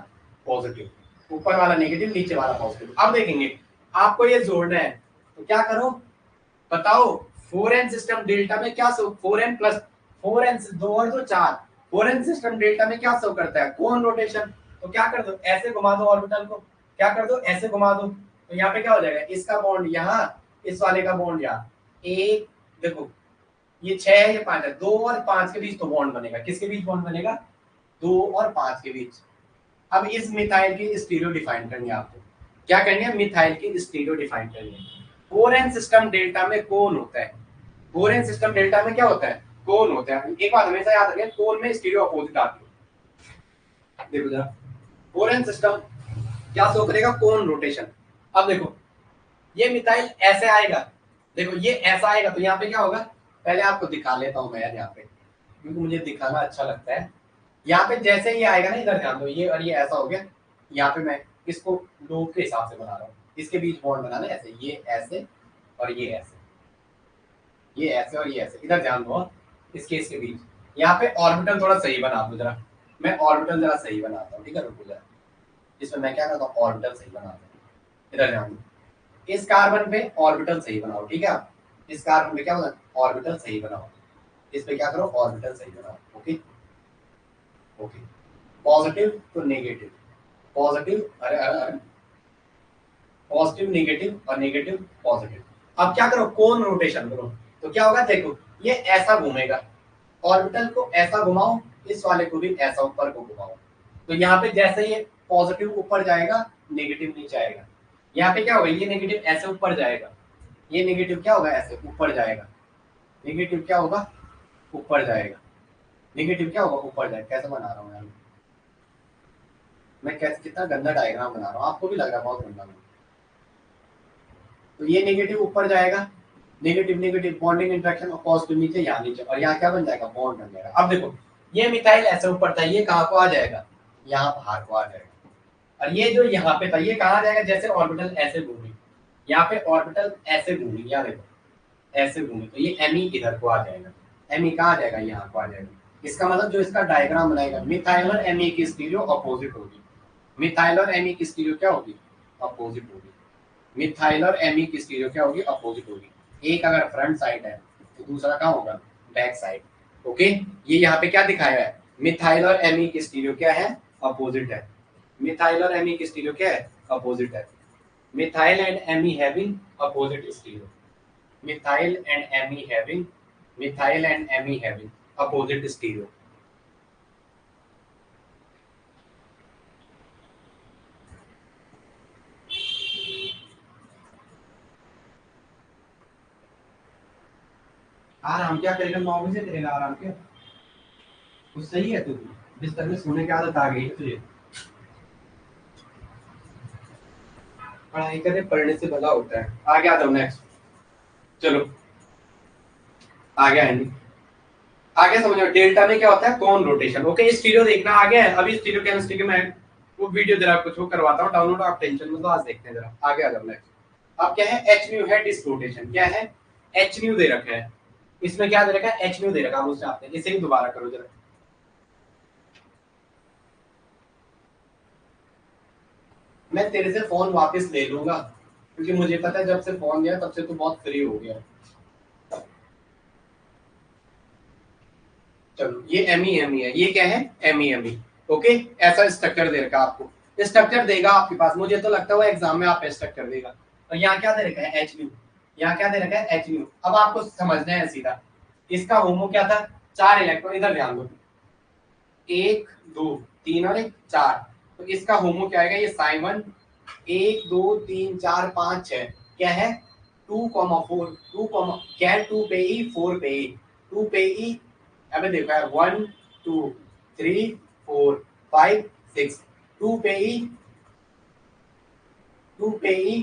पॉजिटिव, ऊपर वाला नेगेटिव नीचे वाला पॉजिटिव। अब देखेंगे आपको ये जोड़ना है, तो क्या करो बताओ, 4n सिस्टम डेल्टा में क्या शो 4n प्लस 4n 2 और 2 4 4n सिस्टम डेल्टा में क्या शो करता है कोन रोटेशन। तो क्या कर दो ऐसे घुमा दो ऑर्बिटल को, क्या कर दो ऐसे घुमा दो, तो यहाँ पे क्या हो जाएगा इसका बॉन्ड यहाँ, इस वाले का बॉन्ड यहाँ, एक देखो ये 6 है ये 5 है, 2 और 5 के बीच तो बॉन्ड बनेगा, किसके बीच बॉन्ड बनेगा 2 और 5 के बीच। अब इस मिथाइल की स्टीरियो डिफाइन करनी है आपको, क्या करनी है मिथाइल की स्टीरियो डिफाइन करनी है। 4n सिस्टम डेल्टा में कोन होता है, 4n सिस्टम डेल्टा में क्या होता है कोन होता है। एक बात हमेशा याद रखें कोन में स्टीरियो अपोजिट आती है। देखो जरा 4n सिस्टम क्या शो करेगा कोन रोटेशन। अब देखो ये मिथाइल ऐसे आएगा, देखो ये ऐसा आएगा तो यहाँ पे क्या होगा, पहले आपको दिखा लेता हूँ मैं यार यहाँ पे क्योंकि मुझे दिखाना अच्छा लगता है। यहाँ पे जैसे ये आएगा ना इधर ध्यान दो ये और ये ऐसा हो गया, यहाँ पे मैं इसको लूप के हिसाब से बना रहा हूँ, इसके बीच बॉन्ड बनाना है ऐसे, ये ऐसे और ये ऐसे, ये ऐसे और ये ऐसे, इधर ध्यान दो इसके बीच यहाँ पे ऑर्बिटल थोड़ा सही बना दो जरा, मैं ऑर्बिटल जरा सही बनाता हूँ ठीक है रुको जरा, इसमें मैं क्या करता हूँ ऑर्बिटल सही बनाता हूँ, इधर ध्यान दो इस कार्बन पे ऑर्बिटल सही बनाओ ठीक है, आप इस कार्बन पे क्या बोला ऑर्बिटल सही बनाओ, इस पे क्या करो ऑर्बिटल सही बनाओ। ओके ओके पॉजिटिव तो नेगेटिव, पॉजिटिव अरे अरे अरे पॉजिटिव नेगेटिव और नेगेटिव पॉजिटिव। अब क्या करो कोन रोटेशन करो, तो क्या होगा देखो ये ऐसा घूमेगा, ऑर्बिटल को ऐसा घुमाओ, इस वाले को भी ऐसा ऊपर को घुमाओ, तो यहाँ पे जैसे ये पॉजिटिव ऊपर जाएगा नेगेटिव नीचे आएगा, यहाँ पे क्या होगा ये नेगेटिव ऐसे ऊपर जाएगा, ये नेगेटिव क्या होगा ऐसे ऊपर जाएगा, नेगेटिव क्या होगा ऊपर जाएगा, नेगेटिव क्या होगा ऊपर जाएगा। कैसे बना रहा हूँ यार मैं, कैसे कितना गंदा डायग्राम बना रहा हूँ, आपको भी लग रहा है बहुत गंदा। तो ये नेगेटिव ऊपर जाएगा, नेगेटिव नेगेटिव बॉन्डिंग इंटरेक्शन और पॉजिटिव नीचे यहाँ नीचे, और यहाँ क्या बन जाएगा बॉन्ड बन जाएगा। अब देखो ये मिथाइल ऐसे ऊपर था, ये कहाँ को आ जाएगा यहाँ बाहर को आ जाएगा, और ये जो यहाँ पे था ये कहाँ जाएगा, जैसे ऑर्बिटल ऐसे घूमी, यहाँ पे ऑर्बिटल ऐसे घूमी, यहाँ देखो ऐसे घूमी, तो ये एमी इधर को आ जाएगा, एमी कहाँ आ जाएगा यहाँ को आ जाएगा। इसका मतलब जो इसका डायग्राम बनाएगा मिथाइल और एमी की स्टीरियो अपोजिट होगी, मिथाइल और एमी की स्टीरियो क्या होगी अपोजिट होगी, मिथाइल और एमी की स्टीरियो क्या होगी अपोजिट होगी। एक अगर फ्रंट साइड है तो दूसरा कहाँ होगा बैक साइड। ओके ये यहाँ पे क्या दिखाया है मिथाइल और एमी की स्टीरियो क्या है अपोजिट है, मिथाइल और एमी की स्टीरियो क्या है अपोजिट है, methyl and M E having opposite stereo, methyl and M E having, methyl and M E having opposite stereo. आराम क्या करेगा 9 बजे करेगा आराम क्या, कुछ सही है तू बिस्तर में सोने की आदत आ गई है तुझे, पढ़ाई करे पढ़ने से भला होता है। आगे आ जाओ नेक्स्ट, चलो आगे आएंगे, आगे समझो डेल्टा में क्या होता है कोन रोटेशन। ओके स्टीरियो देखना आगे है, अभी स्टीरियो केमिस्ट्री के मैं वो वीडियो जरा कुछ वो करवाता हूँ डाउनलोड, आप टेंशन मत लो आज देखते हैं जरा। आगे आ जाओ नेक्स्ट, अब क्या है एच न्यू है डिस्क रोटेशन, क्या है एच न्यू दे रखा है, इसमें क्या दे रखा है एच न्यू दे रखा है मुझसे आपने, इसे भी दोबारा करो जरा। मैं तेरे से फोन वापस ले लूंगा क्योंकि मुझे पता है जब से फोन लिया तब से तू बहुत फ्री हो गया। चलो ये एमी है, ये क्या है एमी। ओके ऐसा स्ट्रक्चर दे रखा है आपको, स्ट्रक्चर देगा आपके पास, मुझे तो लगता है एग्जाम में आप स्ट्रक्चर देगा। और यहाँ क्या दे रखा है एच न्यू, यहाँ क्या दे रखा है एच न्यू। अब आपको समझना है सीधा, इसका होमो क्या था 4 इलेक्ट्रॉन, इधर ध्यान दो 1 2 3 और 1 4, तो इसका होमो क्या आएगा ये साइमन 1 2 3 4 5 6 क्या है 2,4 2, क्या है 2 पे ई 4 पे ई 2 पे ई, अबे देखो यार 1 2 3 4 5 6 2 पे ई 2 पे ई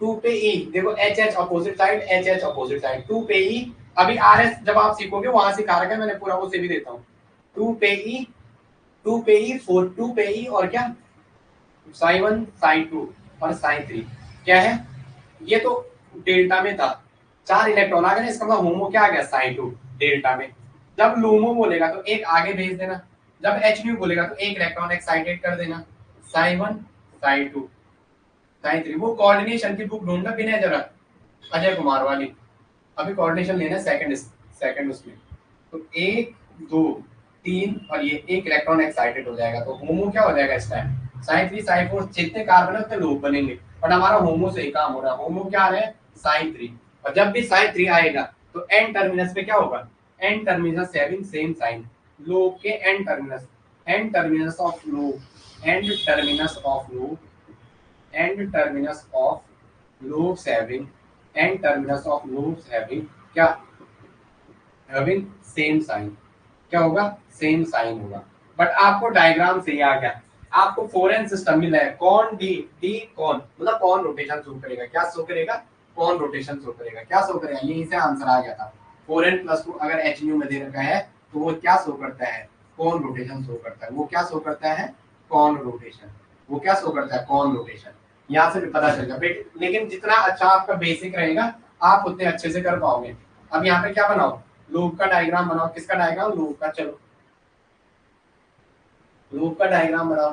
2 पे ई, देखो H H opposite side H H opposite side 2 पे ई। अभी आर एस जब आप सीखोगे वहां सिखा रखा है मैंने पूरा, वो से भी देता हूँ 2 पे ई 2 पे ई 4 2 पे ई और क्या साइन 1 साइन 2 और साइन 3 क्या है, ये तो डेल्टा में था 4 इलेक्ट्रॉन आ गए, इसका मतलब होमो क्या आ गया साइन 2 डेल्टा में। जब लूमो बोलेगा तो एक आगे भेज देना, जब एच न्यू बोलेगा तो एक इलेक्ट्रॉन एक्साइटेड कर देना, साइन 1 साइन 2 साइन 3। वो कोऑर्डिनेशन की बुक ढूंढना बिना जरा, अजय कुमार वाली। अभी कोऑर्डिनेशन लेना है सेकंड उसमें। तो 1 2 3 और ये एक इलेक्ट्रॉन एक्साइटेड हो जाएगा, तो होमो क्या हो जाएगा इस टाइम, साइन 3 साइन 4, जितने कार्बन है उतने लूप बनेंगे। बट हमारा होमो से ही काम हो रहा है, होमो क्या आ रहा है साइन 3। और जब भी साइन 3 आएगा तो एन टर्मिनस पे क्या होगा, N terminus having same sign, loop के end terminus, end terminus of loop, end terminus of loop, end terminus of loops having, end terminus of loops having क्या, हैविंग सेम साइन। क्या होगा, same sign होगा। But आपको diagram से ही आ गया, आपको फॉरेन सिस्टम मिला है, कौन डी, डी कौन मतलब कौन रोटेशन शो करेगा, क्या शो करेगा, कौन रोटेशन शो करेगा, क्या शो करेगा, यहीं से आंसर आ गया था। फॉरेन प्लस 2 अगर एच न्यू में दे रखा है तो वो क्या शो करता है, कौन रोटेशन शो करता है, वो क्या शो करता है, कौन रोटेशन, वो क्या शो करता है, कौन रोटेशन। यहाँ से भी पता चल गया। लेकिन जितना अच्छा आपका बेसिक रहेगा आप उतने अच्छे से कर पाओगे। अब यहाँ पे क्या बनाओ, लूप का डायग्राम बनाओ, किसका डायग्राम, लूप का। चलो लूप का डायग्राम बनाओ।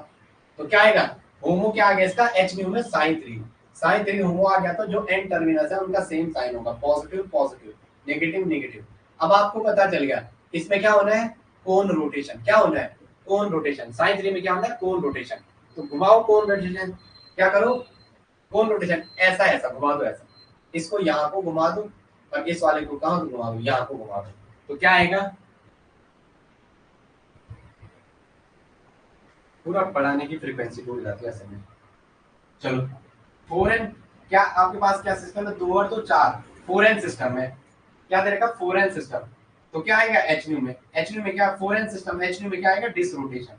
तो क्या आएगा, होमो क्या आ गया इसका, एच न्यू में साइन 3, साइन 3 होमो आ गया, तो जो एन टर्मिनस है उनका सेम साइन होगा, पॉजिटिव पॉजिटिव, नेगेटिव नेगेटिव। अब आपको पता चल गया इसमें क्या होना है, कोन रोटेशन, क्या होना है, कोन रोटेशन। साइन 3 में क्या होना है, कोन रोटेशन। तो घुमाओ कोन रोटेशन, क्या करो, कोन रोटेशन, ऐसा ऐसा घुमा दो, ऐसा इसको यहाँ को घुमा दो और इस वाले को कहाँ घुमा दो, यहाँ को घुमा दो। तो क्या आएगा, पूरा पढ़ाने की फ्रीक्वेंसी भूल जाती है ऐसे में। चलो फोरेन, क्या आपके पास क्या सिस्टम है, 2 और 2 4, फोरेन सिस्टम है, क्या दे रखा, फोरेन सिस्टम। तो क्या आएगा एच न्यू में, एच न्यू में क्या, फोरेन सिस्टम एच न्यू में क्या आएगा, disrotation.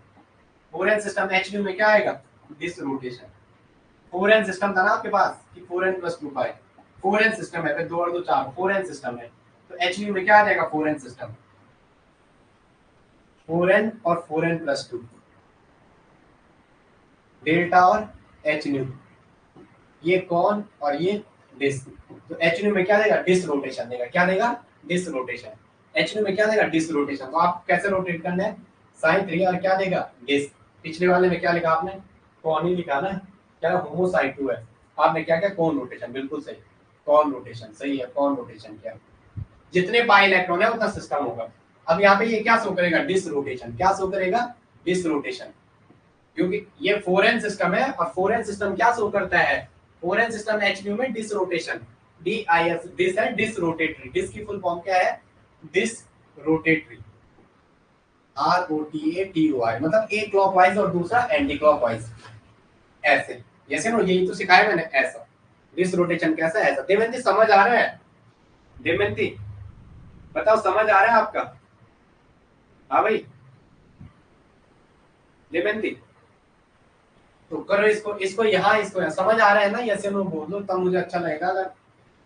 Four n system H nu में क्या आएगा, डिस रोटेशन। फोरेन सिस्टम था ना आपके पास कि फोरेन प्लस 2 पाई, फोरेन सिस्टम है, 2 और 2 4, फोरेन सिस्टम है। तो एच न्यू में क्या आ जाएगा, फोरेन सिस्टम, फोरेन और फोरेन प्लस 2, डेल्टा और एच न्यू, ये कौन और ये डिस। तो एच न्यू में क्या देगा, डिस रोटेशन देगा, क्या देगा, डिस रोटेशन। एच न्यू में क्या देगा, डिस रोटेशन। तो आप कैसे रोटेट करना है, साइन 3 और क्या देगा, डिस। पिछले वाले में क्या लिखा आपने, कौन ही लिखा ना, क्या होमो साइन 2 है, आपने क्या क्या, कौन रोटेशन, बिल्कुल सही, कौन रोटेशन सही है, कौन रोटेशन क्या, जितने पाई इलेक्ट्रॉन है उतना सिस्टम होगा। अब यहाँ पे ये क्या शो करेगा, डिस रोटेशन, क्या शो करेगा, डिस रोटेशन। क्योंकि ये फोरेन सिस्टम है और फोरेन सिस्टम क्या शो करता है, फोरेन सिस्टम एच न्यू में dis rotation, D I S, dis है डिस रोटेटरी, डिस की फुल फॉर्म क्या है, dish rotatory, R O T A T O I, मतलब एक क्लॉकवाइज और दूसरा एंटी क्लॉकवाइज, ऐसे। जैसे ना यही तो सिखाया मैंने, ऐसा डिस रोटेशन कैसा है, ऐसा। देवेंद्र समझ आ रहा है, देवेंद्र बताओ समझ आ रहा है आपका, हाँ भाई देवेंद्र, तो करो इसको, इसको यहाँ, इसको यहाँ, समझ आ रहा है ना, यस नो बोल दो तब मुझे अच्छा लगेगा, अगर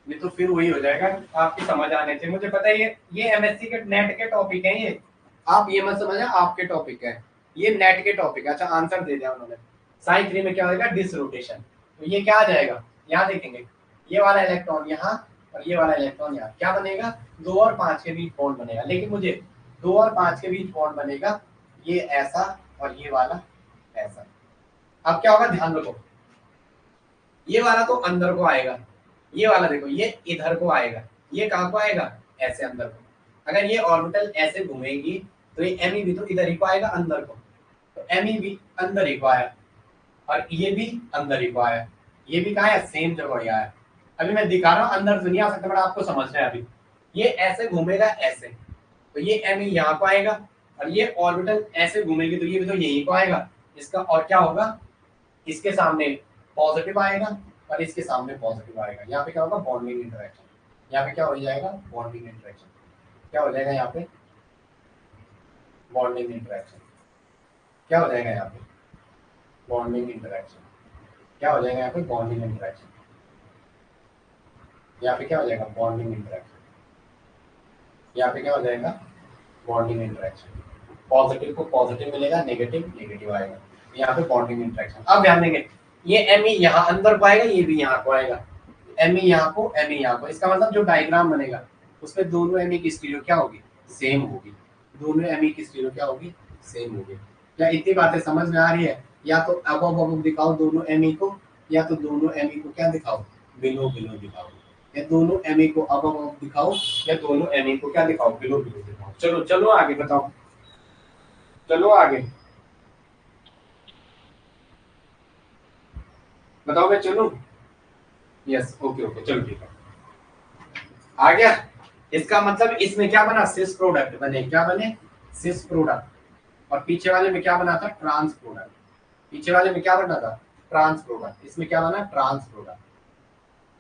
नहीं तो फिर वही हो जाएगा, आपकी समझ आने से। मुझे पता है ये एमएससी के नेट के टॉपिक है, ये आप ये मत समझना आपके टॉपिक है, ये नेट के टॉपिक है। अच्छा आंसर दे दिया उन्होंने, साइन 3 में क्या होगा, डिस रोटेशन। तो ये क्या आ जाएगा, यहाँ देखेंगे, ये वाला इलेक्ट्रॉन यहाँ और ये वाला इलेक्ट्रॉन यहाँ, क्या बनेगा, 2 और 5 के बीच बॉन्ड बनेगा। लेकिन मुझे 2 और 5 के बीच बॉन्ड बनेगा, ये ऐसा और ये वाला ऐसा। अब क्या होगा, ध्यान रखो, ये वाला तो अंदर को आएगा, ये वाला देखो ये इधर को आएगा, ये कहाँ को आएगा, ऐसे अंदर को। अगर ये ऑर्बिटल ऐसे घूमेगी तो ये एम भी तो इधर ही को आएगा, अंदर को। तो एम भी अंदर ही को आया और ये भी अंदर ही को आया, ये भी कहाँ है, सेम जगह ही आया। अभी मैं दिखा रहा हूँ, अंदर तो नहीं आ सकता, बट आपको समझना है। अभी ये ऐसे घूमेगा ऐसे, तो ये एम यहाँ को आएगा और ये ऑर्बिटल ऐसे घूमेगी तो ये भी तो यही को आएगा इसका। और क्या होगा, इसके सामने पॉजिटिव आएगा और इसके सामने पॉजिटिव आएगा। यहाँ पे क्या होगा, बॉन्डिंग इंटरेक्शन। यहाँ पे क्या हो जाएगा, बॉन्डिंग इंटरेक्शन। क्या हो जाएगा यहाँ पे, बॉन्डिंग इंटरेक्शन। क्या हो जाएगा यहाँ पे, बॉन्डिंग इंटरेक्शन। क्या हो जाएगा यहाँ पे, बॉन्डिंग इंटरेक्शन। यहाँ पे क्या हो जाएगा, बॉन्डिंग इंटरेक्शन। यहाँ पे क्या हो जाएगा, बॉन्डिंग इंटरेक्शन। पॉजिटिव को पॉजिटिव मिलेगा, नेगेटिव नेगेटिव आएगा। यहाँ पे बॉन्डिंग इंटरेक्शन। अब ध्यान देंगे, ये एम ई यहाँ अंदर को आएगा, ये भी यहाँ को आएगा, एम ई यहाँ को, एम ई यहाँ को। इसका मतलब जो डायग्राम बनेगा उसमें दोनों एम ई की स्टीरियो क्या होगी, सेम होगी। दोनों एम ई की स्टीरियो क्या होगी, सेम होगी। क्या इतनी बातें समझ में आ रही है? या तो अब दिखाओ दोनों एम ई को, या तो दोनों एम ई को क्या दिखाओ, बिलो बिलो दिखाओ। या दोनों एमए को अब दिखाओ, या दोनों एमए को क्या दिखाओ, बिलो बिलो दिखाओ। चलो चलो आगे बताओ, चलो आगे बताओ, मैं चलूं? यस, ओके ओके, चलो ठीक है, आ गया। इसका मतलब इसमें क्या बना, सिस प्रोडक्ट बने, क्या बने, सिस प्रोडक्ट। और पीछे वाले में क्या बना था, ट्रांस प्रोडक्ट। पीछे वाले में क्या बना था, ट्रांस प्रोडक्ट। इसमें क्या बना, ट्रांस प्रोडक्ट।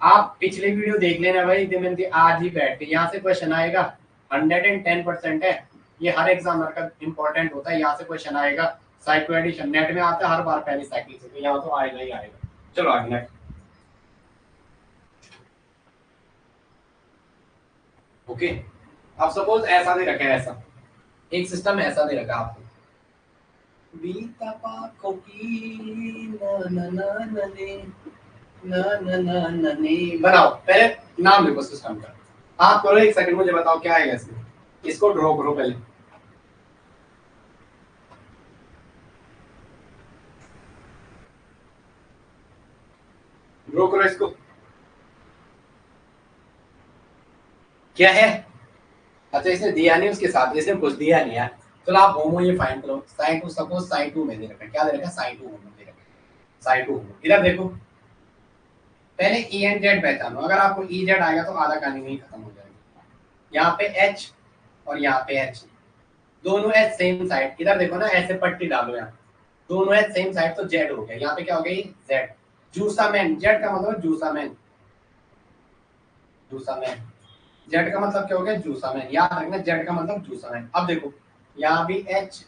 आप पिछले वीडियो देख लेना भाई, दमयंती आज ही बैठ के, यहाँ से क्वेश्चन आएगा, 110% है ये, हर एग्जामर का इंपॉर्टेंट होता है, यहाँ से क्वेश्चन आएगा। साइक्लो एडिशन नेट में आता है हर बार पहली साइकिल से, तो यहाँ तो आएगा ही आएगा। चलो आगे नेक्स्ट। ओके, अब सपोज ऐसा दे रखा है, ऐसा एक सिस्टम ऐसा दे रखा है आपको, बीता पाखों की ना ना ना ना ने, ना ना ना ना ने। बनाओ, पहले नाम लिखो सिस्टम का। आप करो, एक सेकंड मुझे बताओ क्या आएगा इसमें, इसको ड्रॉ करो पहले, ड्रॉ करो इसको, क्या है। अच्छा इसने दिया नहीं, उसके साथ इसने कुछ दिया नहीं यार। चलो आप होमो ये फाइंड करो, sign to, suppose sign to में दे रखा है, क्या दे रखा है, साइन टू होमो दे रखा है, साइन टू होमो। इधर देखो, पहले ई एंड जेड पहचानो, अगर आपको ई जेड आएगा तो आधा कहानी वहीं खत्म हो जाएगी। यहाँ पे एच और यहाँ पे एच, दोनों एच सेम साइड, इधर देखो ना, ऐसे पट्टी डालो यहाँ, दोनों एच सेम साइड, तो जेड हो गया। यहाँ पे क्या हो गई, जेड। जूसा मैन, जेड का मतलब जूसा मैन, जूसा मैन। जेड का मतलब क्या हो गया, जूसा मैन, याद रखना, जेड का मतलब जूसा मैन। अब देखो, यहाँ भी एच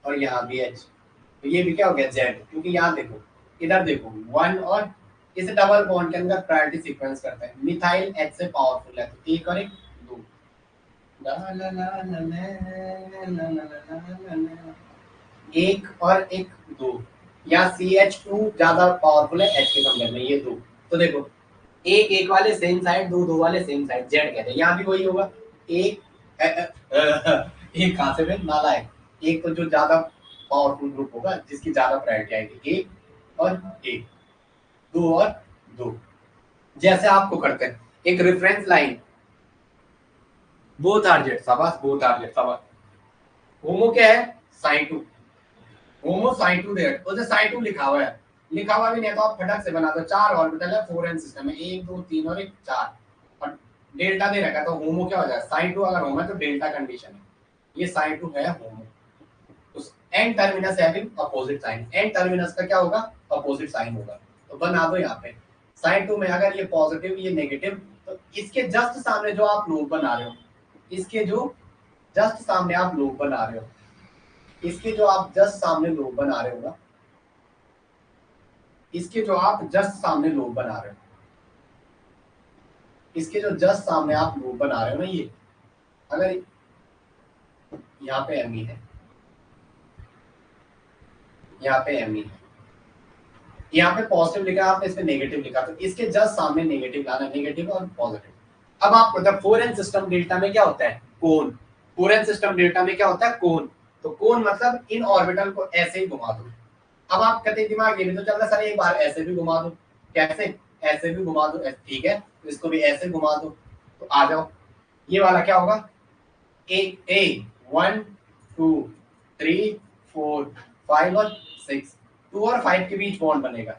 और यहाँ भी एच, तो ये भी क्या हो गया, जेड। क्योंकि यहाँ देखो, इधर देखो, वन और इस डबल बॉन्ड के अंदर प्रायोरिटी सीक्वेंस करते हैं, मिथाइल एच से पावरफुल है, तो एक और एक दो, ला ला ला ला ला ला ला ला ला, एक और एक दो। या सी एच टू ज्यादा पावरफुल है एच के कंपेयर में, ये दो। तो देखो, एक एक वाले सेम साइड, दो दो वाले सेम साइड, जेड कहते हैं। यहाँ भी वही होगा, एक एक कहां से फिर नाला है, एक तो जो ज्यादा पावरफुल ग्रुप होगा, जिसकी ज्यादा प्रायोरिटी आएगी, एक और एक, दो और दो। जैसे आपको करते हैं, एक reference line, both are Z, शाबाश, बोथ आर जेड, शाबाश। होमो क्या है, sign to, homo sign to दे, उसे साइन टू लिखा हुआ है, लिखा हुआ भी नहीं है तो आप फटक से बना दो। चार ऑर्बिटल है, 4n सिस्टम है, एक दो तीन और एक चार, और डेल्टा दे रखा है, तो होमो क्या हो जाएगा, साइन टू अगर होमो है तो डेल्टा कंडीशन है, ये साइन टू है होमो। उस N terminus having opposite sign, N terminus का क्या होगा, अपोजिट साइन होगा। तो बना दो यहाँ पे, साइन टू में अगर ये पॉजिटिव ये नेगेटिव, तो इसके जस्ट सामने जो आप लूप बना रहे हो, इसके जो जस्ट सामने आप लूप बना रहे हो, इसके जो आप जस्ट सामने लूप बना रहे हो ना, इसके जो आप जस्ट सामने लूप बना रहे हो, इसके जो जस्ट सामने आप लूप बना रहे हो ना, ये अगर यहाँ पे एम है, यहाँ पे एम है, यहाँ पे पॉजिटिव लिखा आपने, इसमें नेगेटिव लिखा, तो इसके जस्ट सामने नेगेटिव लाना, नेगेटिव और पॉजिटिव। अब आप मतलब 4n सिस्टम डेल्टा में क्या होता है, कोन। 4n सिस्टम डेल्टा में क्या होता है, कोन। तो कोन मतलब इन ऑर्बिटल को ऐसे ही घुमा दो। अब आप कहते दिमाग ये भी तो चल रहा, सर एक बार ऐसे भी घुमा दो, कैसे, ऐसे भी घुमा दो, ठीक है, तो इसको भी ऐसे घुमा दो, तो आ जाओ, ये वाला क्या होगा, ए ए 1 2 3 4 5 और 6, 2 और 5 के बीच बॉन्ड बनेगा,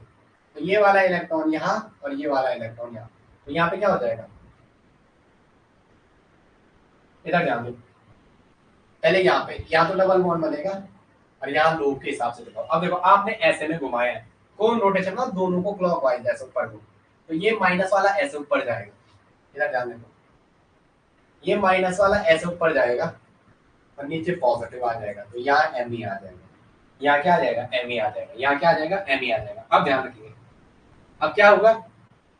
तो ये वाला इलेक्ट्रॉन यहाँ और ये वाला इलेक्ट्रॉन यहाँ, तो यहाँ पे क्या हो जाएगा, इधर ध्यान दो, पहले यहाँ पे, यहाँ तो डबल बॉन्ड बनेगा, और यहाँ लूप के हिसाब से देखो। अब देखो आपने ऐसे में घुमाया है, कौन रोटेशन ना, दोनों को क्लॉकवाइज ऐसे ऊपर को, तो ये माइनस वाला ऐसे ऊपर जाएगा, इधर ध्यान देखो, ये माइनस वाला ऐसे ऊपर जाएगा और नीचे पॉजिटिव आ जाएगा, तो यहाँ एम ई आ जाएगा, यहाँ क्या आ जाएगा, एम ई आ जाएगा, यहाँ क्या आ जाएगा, एम ई आ जाएगा। अब ध्यान रखिए, अब क्या होगा,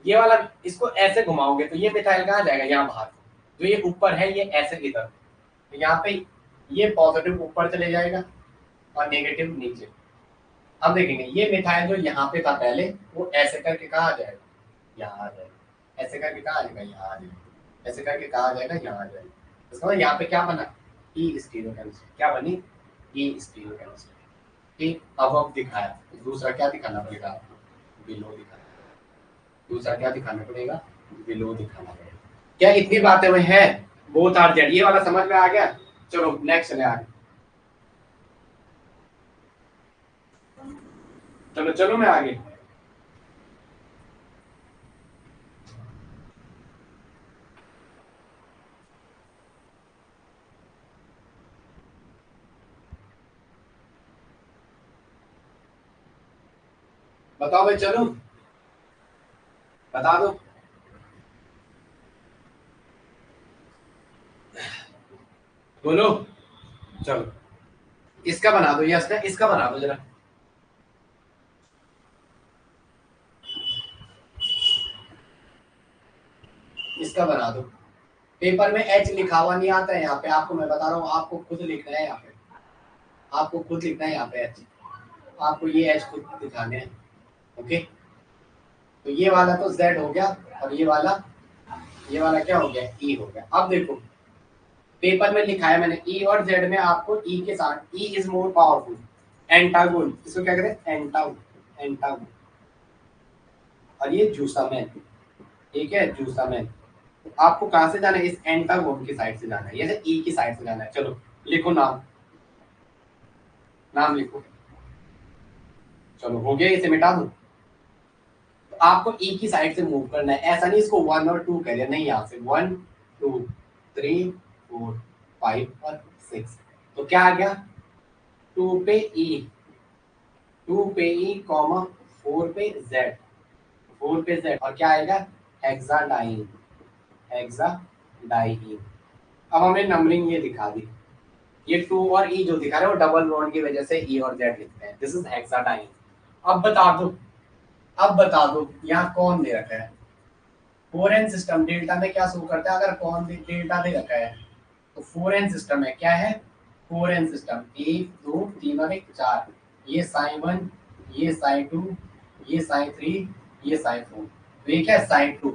ये वाला इसको ऐसे घुमाओगे तो ये मिथाइल कहाँ जाएगा, यहाँ बाहर, जो ये ऊपर है ये ऐसे इधर, तो यहाँ पे ये पॉजिटिव ऊपर चले जाएगा और नेगेटिव नीचे। अब देखेंगे ये मिथाइल जो यहाँ पे था पहले, वो ऐसे करके कहाँ आ जाएगा, यहाँ आ जाएगा, ऐसे करके कहाँ आ जाएगा, यहाँ आ जाएगा, ऐसे करके कहाँ आ जाएगा, यहाँ आ जाएगा। इसका मतलब यहाँ पे क्या बना, ई स्टीरियोकेमिस्ट्री, क्या बनी, ई स्टीरियोकेमिस्ट्री। एक अब दिखाया, दूसरा क्या दिखाना पड़ेगा आपको, बिलो दिखाना, दूसरा क्या दिखाना पड़ेगा, बिलो दिखाना पड़ेगा। क्या इतनी बातें में है? बोथ आर जेड, ये वाला समझ में आ गया। चलो नेक्स्ट चले आगे। चलो चलो मैं आगे। बताओ भाई, चलो बता दो। बोलो। चलो इसका बना दो, यस ना, इसका बना दो जरा। इसका बना दो। पेपर में एच लिखा हुआ नहीं आता है यहाँ पे, आपको मैं बता रहा हूँ, आपको खुद लिखना है यहाँ पे। आपको खुद लिखना है यहाँ पे एच। आपको ये एच खुद दिखाने हैं। ओके, तो ये वाला तो जेड हो गया, और ये वाला क्या हो गया, ई हो गया। अब देखो पेपर में लिखा है मैंने ई और जेड में, आपको ई के साथ ई इज मोर पावरफुल। एंटागोन, इसको क्या कहते हैं, एंटागोन। एंटागोन। और ये जूसामैन, ठीक है, जूसामैन। तो आपको कहां से जाना है, इस एंटागोन की साइड से जाना है, जैसे ई की साइड से जाना है। चलो लिखो नाम, नाम लिखो। चलो हो गया, इसे मिटा दो। तो आपको ई की साइड से मूव करना है, ऐसा नहीं इसको 1 और 2 कह दिया, नहीं, यहाँ से 1 2 3 4 5 और 6। तो क्या आ गया, 2 पे ई, 2 पे ई कॉमा 4 पे जेड, 4 पे जेड, और क्या आएगा, हेक्साडाइन, हेक्साडाइन। अब हमें नंबरिंग ये दिखा दी, ये 2 और ई जो दिखा रहे हैं वो डबल बॉन्ड की वजह से ई और जेड लिखते हैं, दिस इज हेक्साडाइन। अब बता दो, अब बता दो यहाँ कौन दे रखा है, फोर एन सिस्टम डेल्टा में क्या शो करता है, अगर कौन डेल्टा दे रखा है तो फोर एन सिस्टम है, क्या है, फोर एन सिस्टम, 1 2 3 और 1 4, ये साइन 1, ये साइन 2, ये साइन 3, ये साइन 4, तो ये क्या है, साइन 2।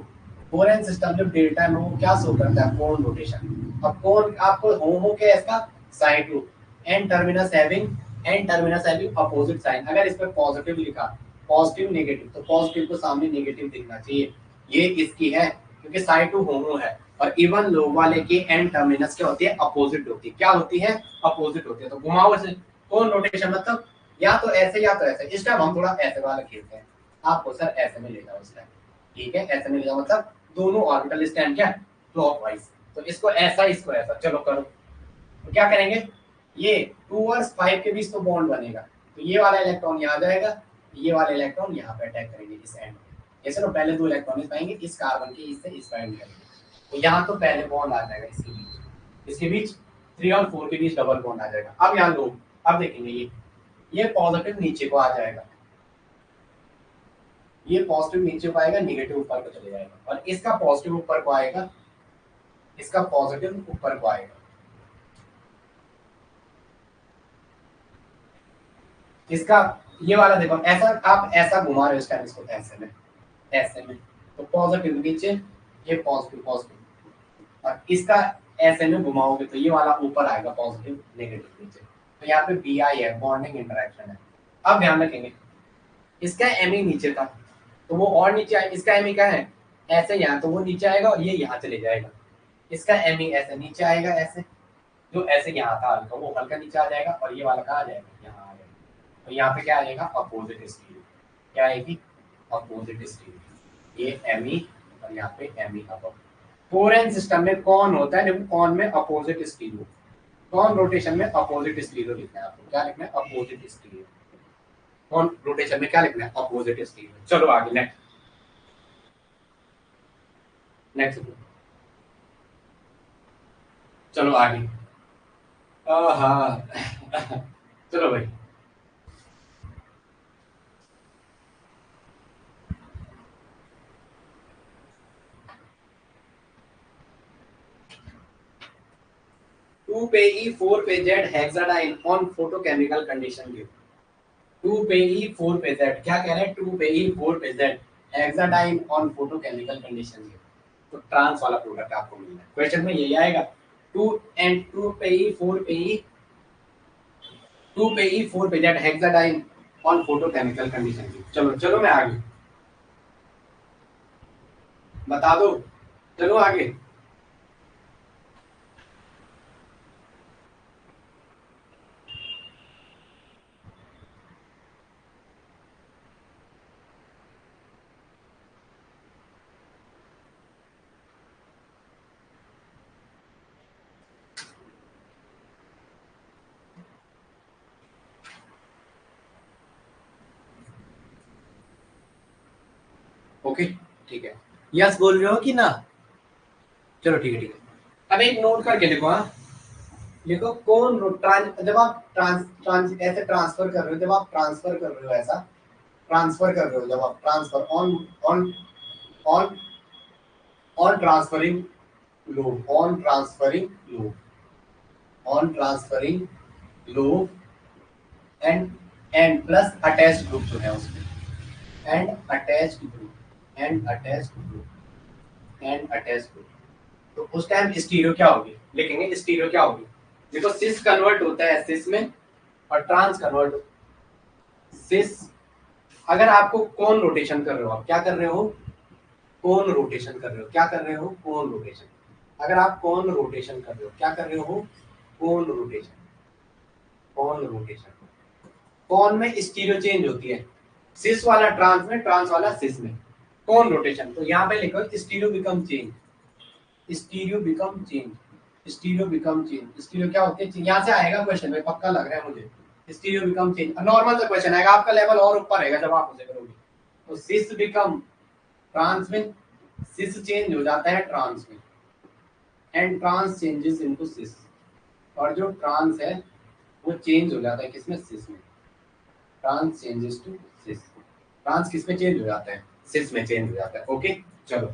फोर एन सिस्टम जब डेल्टा में वो क्या शो करता है, कोण रोटेशन। अब कोण आपको होमो क्या है इसका, sine 2, N terminus having opposite sign. अगर इस पर पॉजिटिव लिखा, पॉजिटिव नेगेटिव, तो पॉजिटिव को सामने नेगेटिव दिखना चाहिए, ये इसकी है, क्योंकि साइड टू होमो है। और इवन लोग वाले की एंड टर्मिनस क्या होती है, अपोजिट होती है, क्या होती है, अपोजिट होती है। तो घुमाओ ऐसे, कौन रोटेशन मतलब या तो ऐसे या तो ऐसे। इस टाइम हम थोड़ा ऐसे वाला खेलते हैं, आपको सर ऐसे में ले जाओ इस टाइम, ठीक है, ऐसे में ले जाओ, मतलब दोनों ऑर्बिटल स्टैंड क्या, क्लॉकवाइज। तो इसको ऐसा, इसको ऐसा, चलो करो। तो क्या करेंगे, ये 2 और 5 के बीच तो बॉन्ड बनेगा, तो ये वाला इलेक्ट्रॉन यहाँ जाएगा, ये वाले इलेक्ट्रॉन यहाँ पे अटैक करेंगे इस एंड में। जैसे ना पहले 2 इलेक्ट्रॉन इस पाएंगे, इस कार्बन के इससे इस एंड करेंगे, तो यहाँ तो पहले बॉन्ड आ जाएगा इसके बीच 3 और 4 के बीच डबल बॉन्ड आ जाएगा। अब यहाँ लो, अब देखेंगे ये पॉजिटिव नीचे को आ जाएगा, ये पॉजिटिव नीचे को आएगा, नेगेटिव ऊपर को चले जाएगा, और इसका पॉजिटिव ऊपर को आएगा, इसका पॉजिटिव ऊपर को आएगा। इसका ये वाला देखो, ऐसा आप ऐसा घुमा रहे हो इस टाइम इसको, ऐसे में तो पॉजिटिव नीचे, ये पॉजिटिव पॉजिटिव, और इसका ऐसे में घुमाओगे तो ये वाला ऊपर आएगा, पॉजिटिव नेगेटिव नीचे। तो यहाँ पे बी आई है, बॉन्डिंग इंटरेक्शन है। अब ध्यान रखेंगे, इसका एम ई नीचे था तो वो और नीचे आएगा, इसका एम ई क्या है, ऐसे यहाँ, तो वो नीचे आएगा और ये यहाँ चले जाएगा। इसका एम ई ऐसे नीचे आएगा, ऐसे जो ऐसे यहाँ था हल्का, वो हल्का नीचे आ जाएगा, और ये वाला कहाँ आ जाएगा, यहाँ आ जाएगा। तो यहाँ पे क्या आ जाएगा, अपोजिट स्टीरियो, क्या आएगी, अपोजिट स्टीरियो, ये एम ई और यहाँ पे M E opposite. Four N system में कौन होता है, देखो कौन में अपोजिट स्टीरियो, कौन रोटेशन में अपोजिट स्टीरियो लिखना है आपको, क्या लिखना है, अपोजिट स्टीरियो। कौन रोटेशन में क्या लिखना है, अपोजिट स्टीरियो। चलो आगे नेक्स्ट, नेक्स्ट चलो आगे। हाँ चलो भाई, 2 पे ई 4 पे Z hexadiene on photochemical condition give. 2 पे ई 4 पे जेड, क्या कह रहे हैं, 2 पे ई 4 पे Z hexadiene on photochemical condition give. तो ट्रांस वाला प्रोडक्ट आपको मिलना है, क्वेश्चन में यही आएगा। 2 पे ई 4 पे ई, 2 पे ई 4 पे Z hexadiene on photochemical condition give. चलो चलो मैं आगे बता दो, चलो आगे। ओके ठीक है, यस बोल रहे हो कि ना? चलो ठीक है ठीक है। अब एक नोट करके देखो, हाँ देखो कौन जब आप ट्रांस ट्रांस ऐसे ट्रांसफर कर रहे हो, जब आप ट्रांसफर कर रहे हो, ऐसा ट्रांसफर कर रहे हो, जब आप transfer on on on on transferring loop, on transferring loop, on transferring loop and plus attached group जो है उसमें, and attached group and attached group and attached group, तो उस टाइम स्टीरियो क्या होगी, लिखेंगे स्टीरियो क्या होगी। देखो सिस कन्वर्ट होता है सिस में और ट्रांस कन्वर्ट सिस। अगर आपको कौन रोटेशन कर रहे हो, आप क्या कर रहे हो, कौन रोटेशन कर रहे हो, क्या कर रहे हो, कौन रोटेशन। अगर आप कौन रोटेशन कर रहे हो, क्या कर रहे हो, कौन रोटेशन, कौन रोटेशन। कौन में स्टीरियो चेंज होती है, सिस वाला ट्रांस में, ट्रांस वाला सिस में। कौन रोटेशन, तो यहाँ पे लिखो stereo become change, stereo become change, stereo become change. Stereo क्या होती है, यहाँ से आएगा क्वेश्चन में, पक्का लग रहा है मुझे। स्टीरियो बिकम चेंज नॉर्मल सा क्वेश्चन आएगा, आपका लेवल और ऊपर रहेगा जब आप उसे करोगे। तो सिस बिकम ट्रांस में, सिस चेंज हो जाता है ट्रांस में, एंड ट्रांस चेंजेस इनटू सिस, और जो ट्रांस है वो चेंज हो जाता है किसमें, सिस में। Trans changes to cis, trans किस में चेंज हो जाता है, सिस में चेंज हो जाता है। ओके चलो,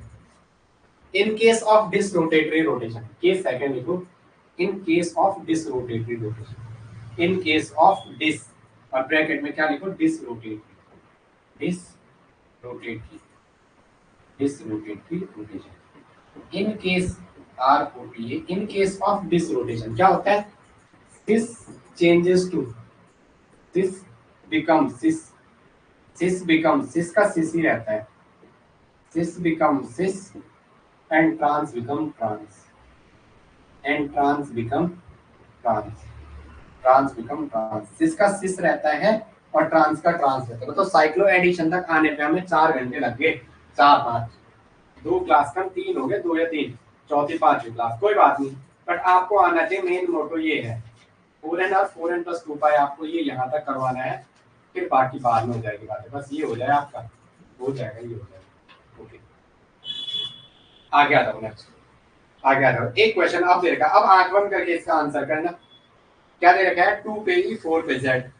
in case of disrotatory rotation, case second लिखो, in case of disrotatory rotation, in case of dis, और ब्रैकेट में क्या लिखो, disrotatory, disrotatory, disrotatory rotation. In case R O T A, in case of disrotation क्या होता है, cis changes to cis become cis, cis become cis का cis ही रहता है, cis become cis and trans become trans, and trans become trans, trans become trans. सिस का सिस रहता है और ट्रांस का ट्रांस रहता है। तो साइक्लो एडिशन तक आने पे हमें 4 घंटे लग गए, 4-5, 2 क्लास कम 3 हो गए, 2 या 3, चौथी 5वीं क्लास, कोई बात नहीं। बट आपको आना चाहिए, मेन मोटो ये है, 4n प्लस 2 आपको ये यहाँ तक करवाना है, फिर बाकी बाद में हो जाएगी बातें, बस ये हो जाए आपका, हो जाएगा, ये हो जाएगा। ओके आगे आ जाओ, नेक्स्ट आगे आ जाओ। एक क्वेश्चन आप दे रखा, अब आंख बंद करके इसका आंसर करना। क्या दे रखा है, 2 पे ई 4 पे जेड,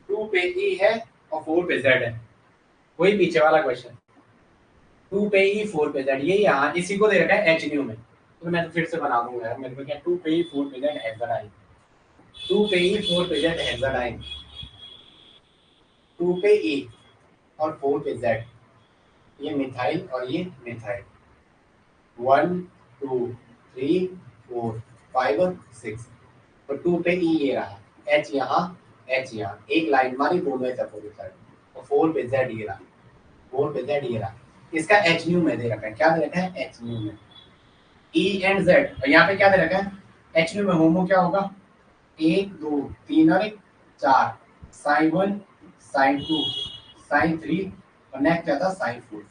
2 पे ई है और 4 पे जेड है, वही पीछे वाला क्वेश्चन, 2 पे ई 4 पे जेड, ये यहाँ इसी को दे रखा है एच न्यू में। तो मैं तो फिर से बना दूंगा यार, मेरे को क्या, 2 पे ई 4 पे जेड हेक्साडाइन, 2 पे ई 4 पे जेड हेक्साडाइन, 2 पे ई और 4 पे जेड, ये मिथाइल और ये मिथाइल, 1 2 3 4 5 और 6। तो 2 पे ई ये रहा, एच यहाँ, एच यहाँ, एक लाइन मारी, दोनों एच अपोजिट साइड, और 4 पे जेड ये रहा, 4 पे जेड ये रहा। इसका एच न्यू में दे रखा है, क्या दे रखा है, एच न्यू में, ई एंड जेड, और यहाँ पे क्या दे रखा है, एच न्यू में होमो क्या होगा, 1 2 3 और 4, साइन 1 साइन 2 साइन 3 और नेक्स्ट क्या था, साइन 4।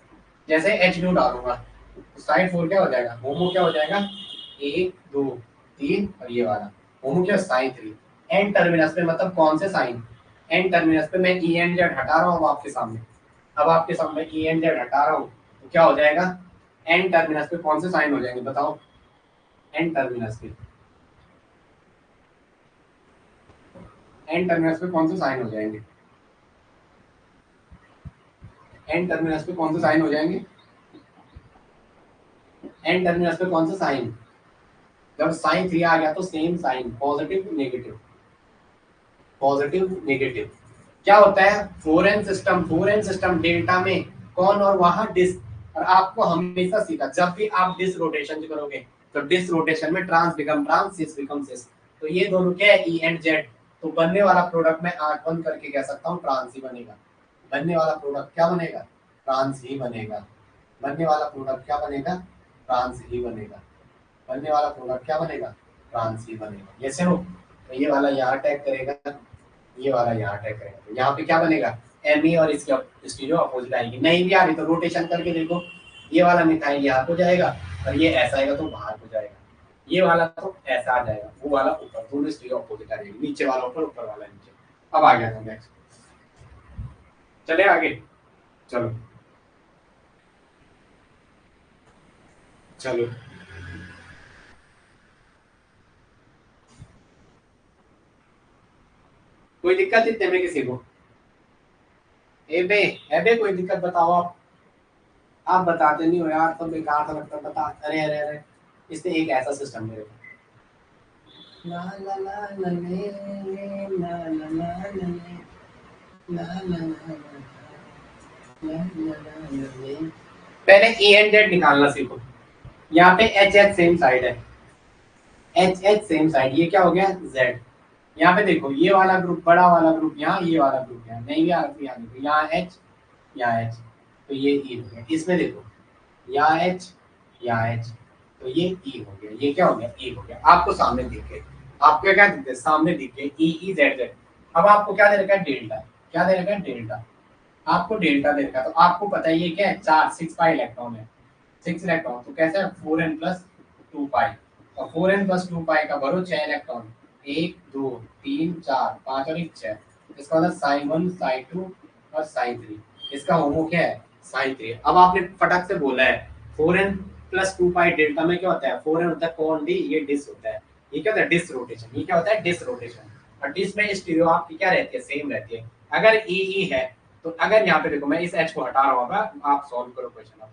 जैसे एच न्यू डालूंगा तो साइन 4 क्या हो जाएगा, होमो क्या हो जाएगा, 1 2 3 और ये वाला होमो क्या, साइन 3। एन टर्मिनस पे मतलब कौन से साइन, एन टर्मिनस पे मैं ई एंड जेड हटा रहा हूँ आपके सामने, अब आपके सामने ई एंड जेड हटा रहा हूँ, तो क्या हो जाएगा, एन टर्मिनस पे कौन से साइन हो जाएंगे बताओ, एन टर्मिनस पे, एन टर्मिनस पे कौन से साइन हो जाएंगे, एन टर्मिनस पे कौन से साइन हो जाएंगे, एन टर्मिनस पे कौन सा साइन, जब साइन 3 आ गया तो same sign, positive negative, positive negative. क्या होता है, 4n system, 4n system delta में कौन और वहां डिस, और आपको हमेशा सीखा जब भी आप डिस रोटेशन करोगे तो डिस रोटेशन में ट्रांस बिकम ट्रांस, सिस बिकम सिस, तो ये दोनों क्या है, ई एंड जेड, तो बनने वाला प्रोडक्ट मैं आंख बंद करके कह सकता हूँ ट्रांस ही बनेगा, बनने वाला प्रोडक्ट क्या बनेगा, ट्रांस ही बनेगा, बनने वाला प्रोडक्ट क्या बनेगा, ट्रांस ही बनेगा। बनने वाला प्रोडक्ट क्या बनेगा, ट्रांस ही बनेगा। ये से तो ये वाला यहाँ अटैक करेगा, ये वाला यहाँ अटैक करेगा, तो यहाँ पे क्या बनेगा, एमी और इसकी स्टीरियो अपोजिट आएगी। नहीं भी आ रही तो रोटेशन करके देखो, ये वाला मिथाइल यहाँ को जाएगा और ये ऐसा आएगा तो बाहर को जाएगा, ये वाला तो ऐसा आ जाएगा, वो वाला ऊपर, दोनों स्टीरियो अपोजिट आ जाएगी, नीचे वाला ऊपर, ऊपर वाला नीचे। अब आ गया नेक्स्ट, चले आगे, चलो चलो कोई दिक्कत इतने में किसी को, एबे एबे कोई दिक्कत बताओ आप बताते नहीं हो यार, तो बेकार सा लगता है, बता। अरे अरे अरे, इसने एक ऐसा सिस्टम मेरे को, ला ला ला ला ले, ला ला ला ला ले, ला ला ला ला ला ला ले। पहले ई एंड जेड निकालना सीखो। यहाँ पे एच एच सेम साइड है, एच एच सेम साइड, ये क्या हो गया जेड। यहाँ पे देखो ये वाला ग्रुप, बड़ा वाला ग्रुप यहाँ, ये वाला ग्रुप यहाँ, नहीं भी आ रहा, यहाँ देखो, यहाँ एच, यहाँ एच, तो ये ई हो गया। इसमें देखो यहाँ एच, यहाँ एच, तो ये ई हो गया, ये क्या हो गया, ई हो गया। आपको सामने दिख गए, आपको क्या दिखते, सामने दिख गए ई ई जेड जेड। अब आपको क्या दे रखा है, डेल्टा, क्या दे रखा है, डेल्टा, आपको डेल्टा दे रखा है, तो आपको पता है ये क्या है, 4 6 पाई इलेक्ट्रॉन है, 6 इलेक्ट्रॉन, तो कैसे है 4n प्लस 2 पाई, और 4n प्लस 2 पाई का भरो 6 इलेक्ट्रॉन, 1 2 3 4 5 और 1 6, इसका मतलब साइन 1 साइन 2 और साइन 3, इसका होमो क्या है, साइन 3। अब आपने फटाक से बोला है 4n प्लस 2 पाई डेल्टा में क्या होता है, 4n होता है कौन डी, ये डिस होता है, ये क्या होता है, डिस रोटेशन, ये क्या होता है, डिस रोटेशन। और डिस में स्टीरियो आपकी क्या रहती है, सेम रहती है। अगर ई ई है तो अगर यहाँ पे देखो मैं इस एच को हटा रहा हूँ, आप सॉल्व करो क्वेश्चन।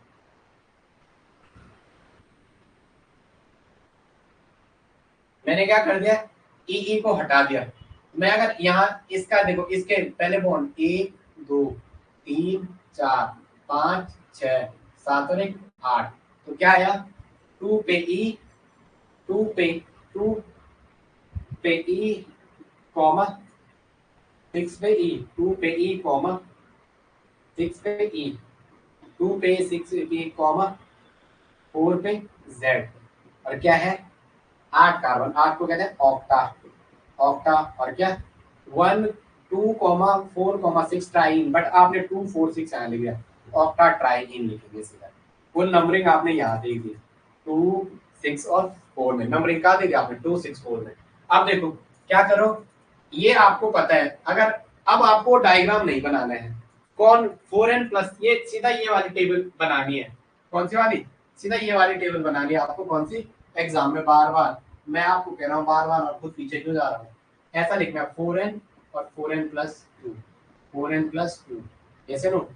मैंने क्या कर दिया, ई ई को हटा दिया, मैं अगर यहाँ इसका देखो, इसके पहले बॉन्ड 1 2 3 4 5 6 7 और 1 8, तो क्या आया 2 पे ई, 2 पे 2 पे ई कॉमा 6 पे ई, 2 पे ई कॉमा 6 पे ई, 2 पे 6 पे कॉमा 4 पे जेड, और क्या है 8 कार्बन, 8 को कहते हैं ऑक्टा, ऑक्टा, और क्या 1 2 4 6 ट्राइन, बट आपने 2 4 6 यहाँ लिख दिया, ऑक्टा ट्राइन लिखेंगे सीधा, वो नंबरिंग आपने यहाँ दे दी 2 6 और 4 में, नंबरिंग कहाँ दे दी आपने 2 6 4 में। अब देखो क्या करो, ये आपको पता है, अगर अब आपको डायग्राम नहीं बनाना है, कौन 4n प्लस, ये सीधा ये वाली टेबल बनानी है, कौन सी वाली, सीधा ये वाली टेबल बनानी है आपको, कौन सी, एग्जाम में बार बार मैं आपको कह रहा हूँ, बार बार आपको पीछे क्यों जा रहा हूँ, ऐसा लिखना है 4n और 4n प्लस 2, 4n प्लस 2, ऐसे नो,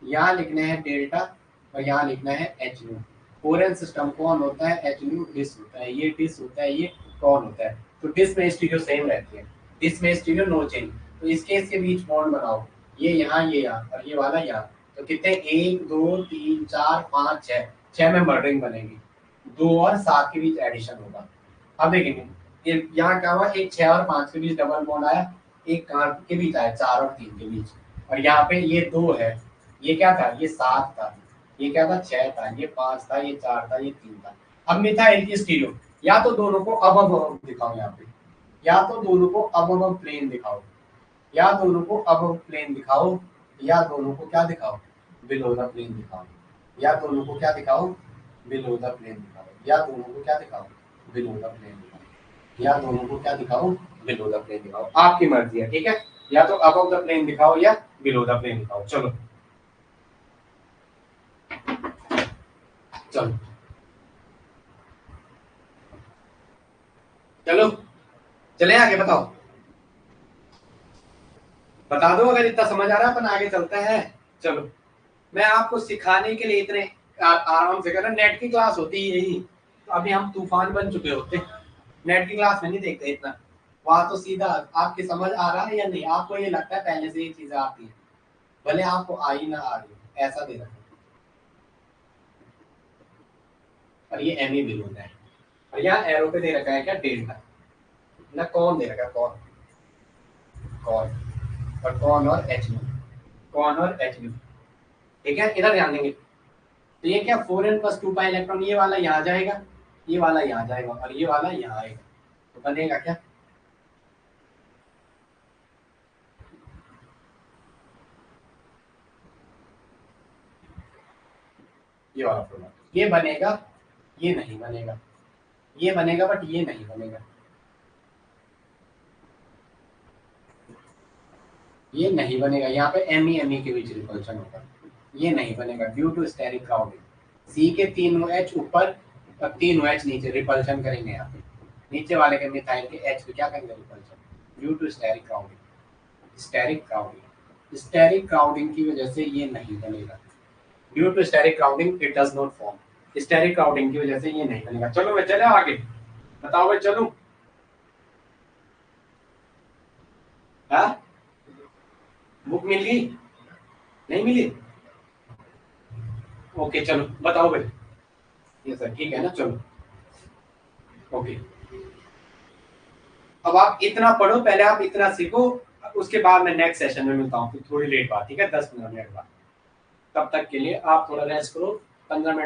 यहाँ लिखना है डेल्टा और यहाँ लिखना है एच न्यू। 4n सिस्टम कौन होता है, एच न्यू डिस होता है, ये डिस होता है, ये कौन होता है, तो डिस में स्टीरियो सेम रहती है, डिस में स्टीरियो नो चेंज, तो इसके बीच बॉन्ड बनाओ, ये यहाँ और ये वाला यहाँ, तो कितने 1 2 3 4 5 6, 6 में मर्डरिंग बनेगी, 2 और 7 के बीच एडिशन होगा। अब देखेंगे यहाँ क्या हुआ, एक 6 और 5 के बीच डबल बॉन्ड आया, एक कहाँ के बीच आया 4 और 3 के बीच, और यहाँ पे ये 2 है, ये क्या था, ये 7 था, ये क्या था 6 था, ये 5 था, ये 4 था, ये 3 था। अब मिथाइल की स्टीरियो, या तो दोनों को अब दिखाओ यहाँ पे, या तो दोनों को अब प्लेन दिखाओ, या दोनों को अब प्लेन दिखाओ, या दोनों को क्या दिखाओ, बिलो द प्लेन दिखाओ, या दोनों को क्या दिखाओ, बिलो द प्लेन दिखाओ, या दोनों को क्या दिखाओ, बिलो द प्लेन दिखाओ, या दोनों को क्या दिखाओ, बिलो द प्लेन दिखाओ, आपकी मर्जी है, ठीक है, या तो अबव द प्लेन दिखाओ या बिलो द प्लेन दिखाओ। चलो चलो चलो चले आगे, बताओ, बता दो अगर इतना समझ आ रहा है, अपन आगे चलते हैं। चलो मैं आपको सिखाने के लिए इतने आराम से कर रहा, नेट की क्लास होती है यही, तो अभी हम तूफान बन चुके होते, नेट की क्लास में नहीं देखते इतना, वहां तो सीधा आपकी समझ आ रहा है या नहीं, आपको ये लगता है पहले से ये चीजें आती है, भले आपको आई ना आ रही, ऐसा दे रखा है, और ये एम ई बिल होता है, और यहाँ एरो पे दे रखा है क्या, डेल्टा, ना कौन दे रखा है, कौन, कौन, और कौन और एच न्यू, कौन और एच न्यू, ठीक है, इधर ध्यान देंगे, तो ये क्या 4n + 2 पाई इलेक्ट्रॉन, ये वाला यहाँ जाएगा, ये वाला यहाँ जाएगा और ये वाला यहाँ आएगा, तो बनेगा क्या, ये वाला प्रोडक्ट ये बनेगा, ये नहीं बनेगा, ये बनेगा बट ये नहीं बनेगा, ये नहीं बनेगा, यहाँ पे ME के बीच रिपल्शन होगा, ये नहीं बनेगा ड्यू टू स्टेरिक क्राउडिंग। सी के 3 OH ऊपर और 3 OH नीचे रिपल्शन करेंगे, यहाँ पे नीचे वाले के मिथाइल के H पे क्या करेंगे, repulsion due to steric crowding. Steric crowding, steric crowding की वजह से ये नहीं बनेगा, due to steric crowding it does not form, steric crowding की वजह से ये नहीं बनेगा। चलो भाई चले आगे, बताओ भाई चलूं, हाँ बुक मिल गई, नहीं मिली, ओके चलो बताओ भाई, ये सर ठीक है ना, चलो ओके। अब आप इतना पढ़ो, पहले आप इतना सीखो, उसके बाद मैं नेक्स्ट सेशन में मिलता हूँ थोड़ी लेट बाद, ठीक है 10-15 मिनट बाद। तब तक के लिए आप थोड़ा रेस्ट करो, 15 मिनट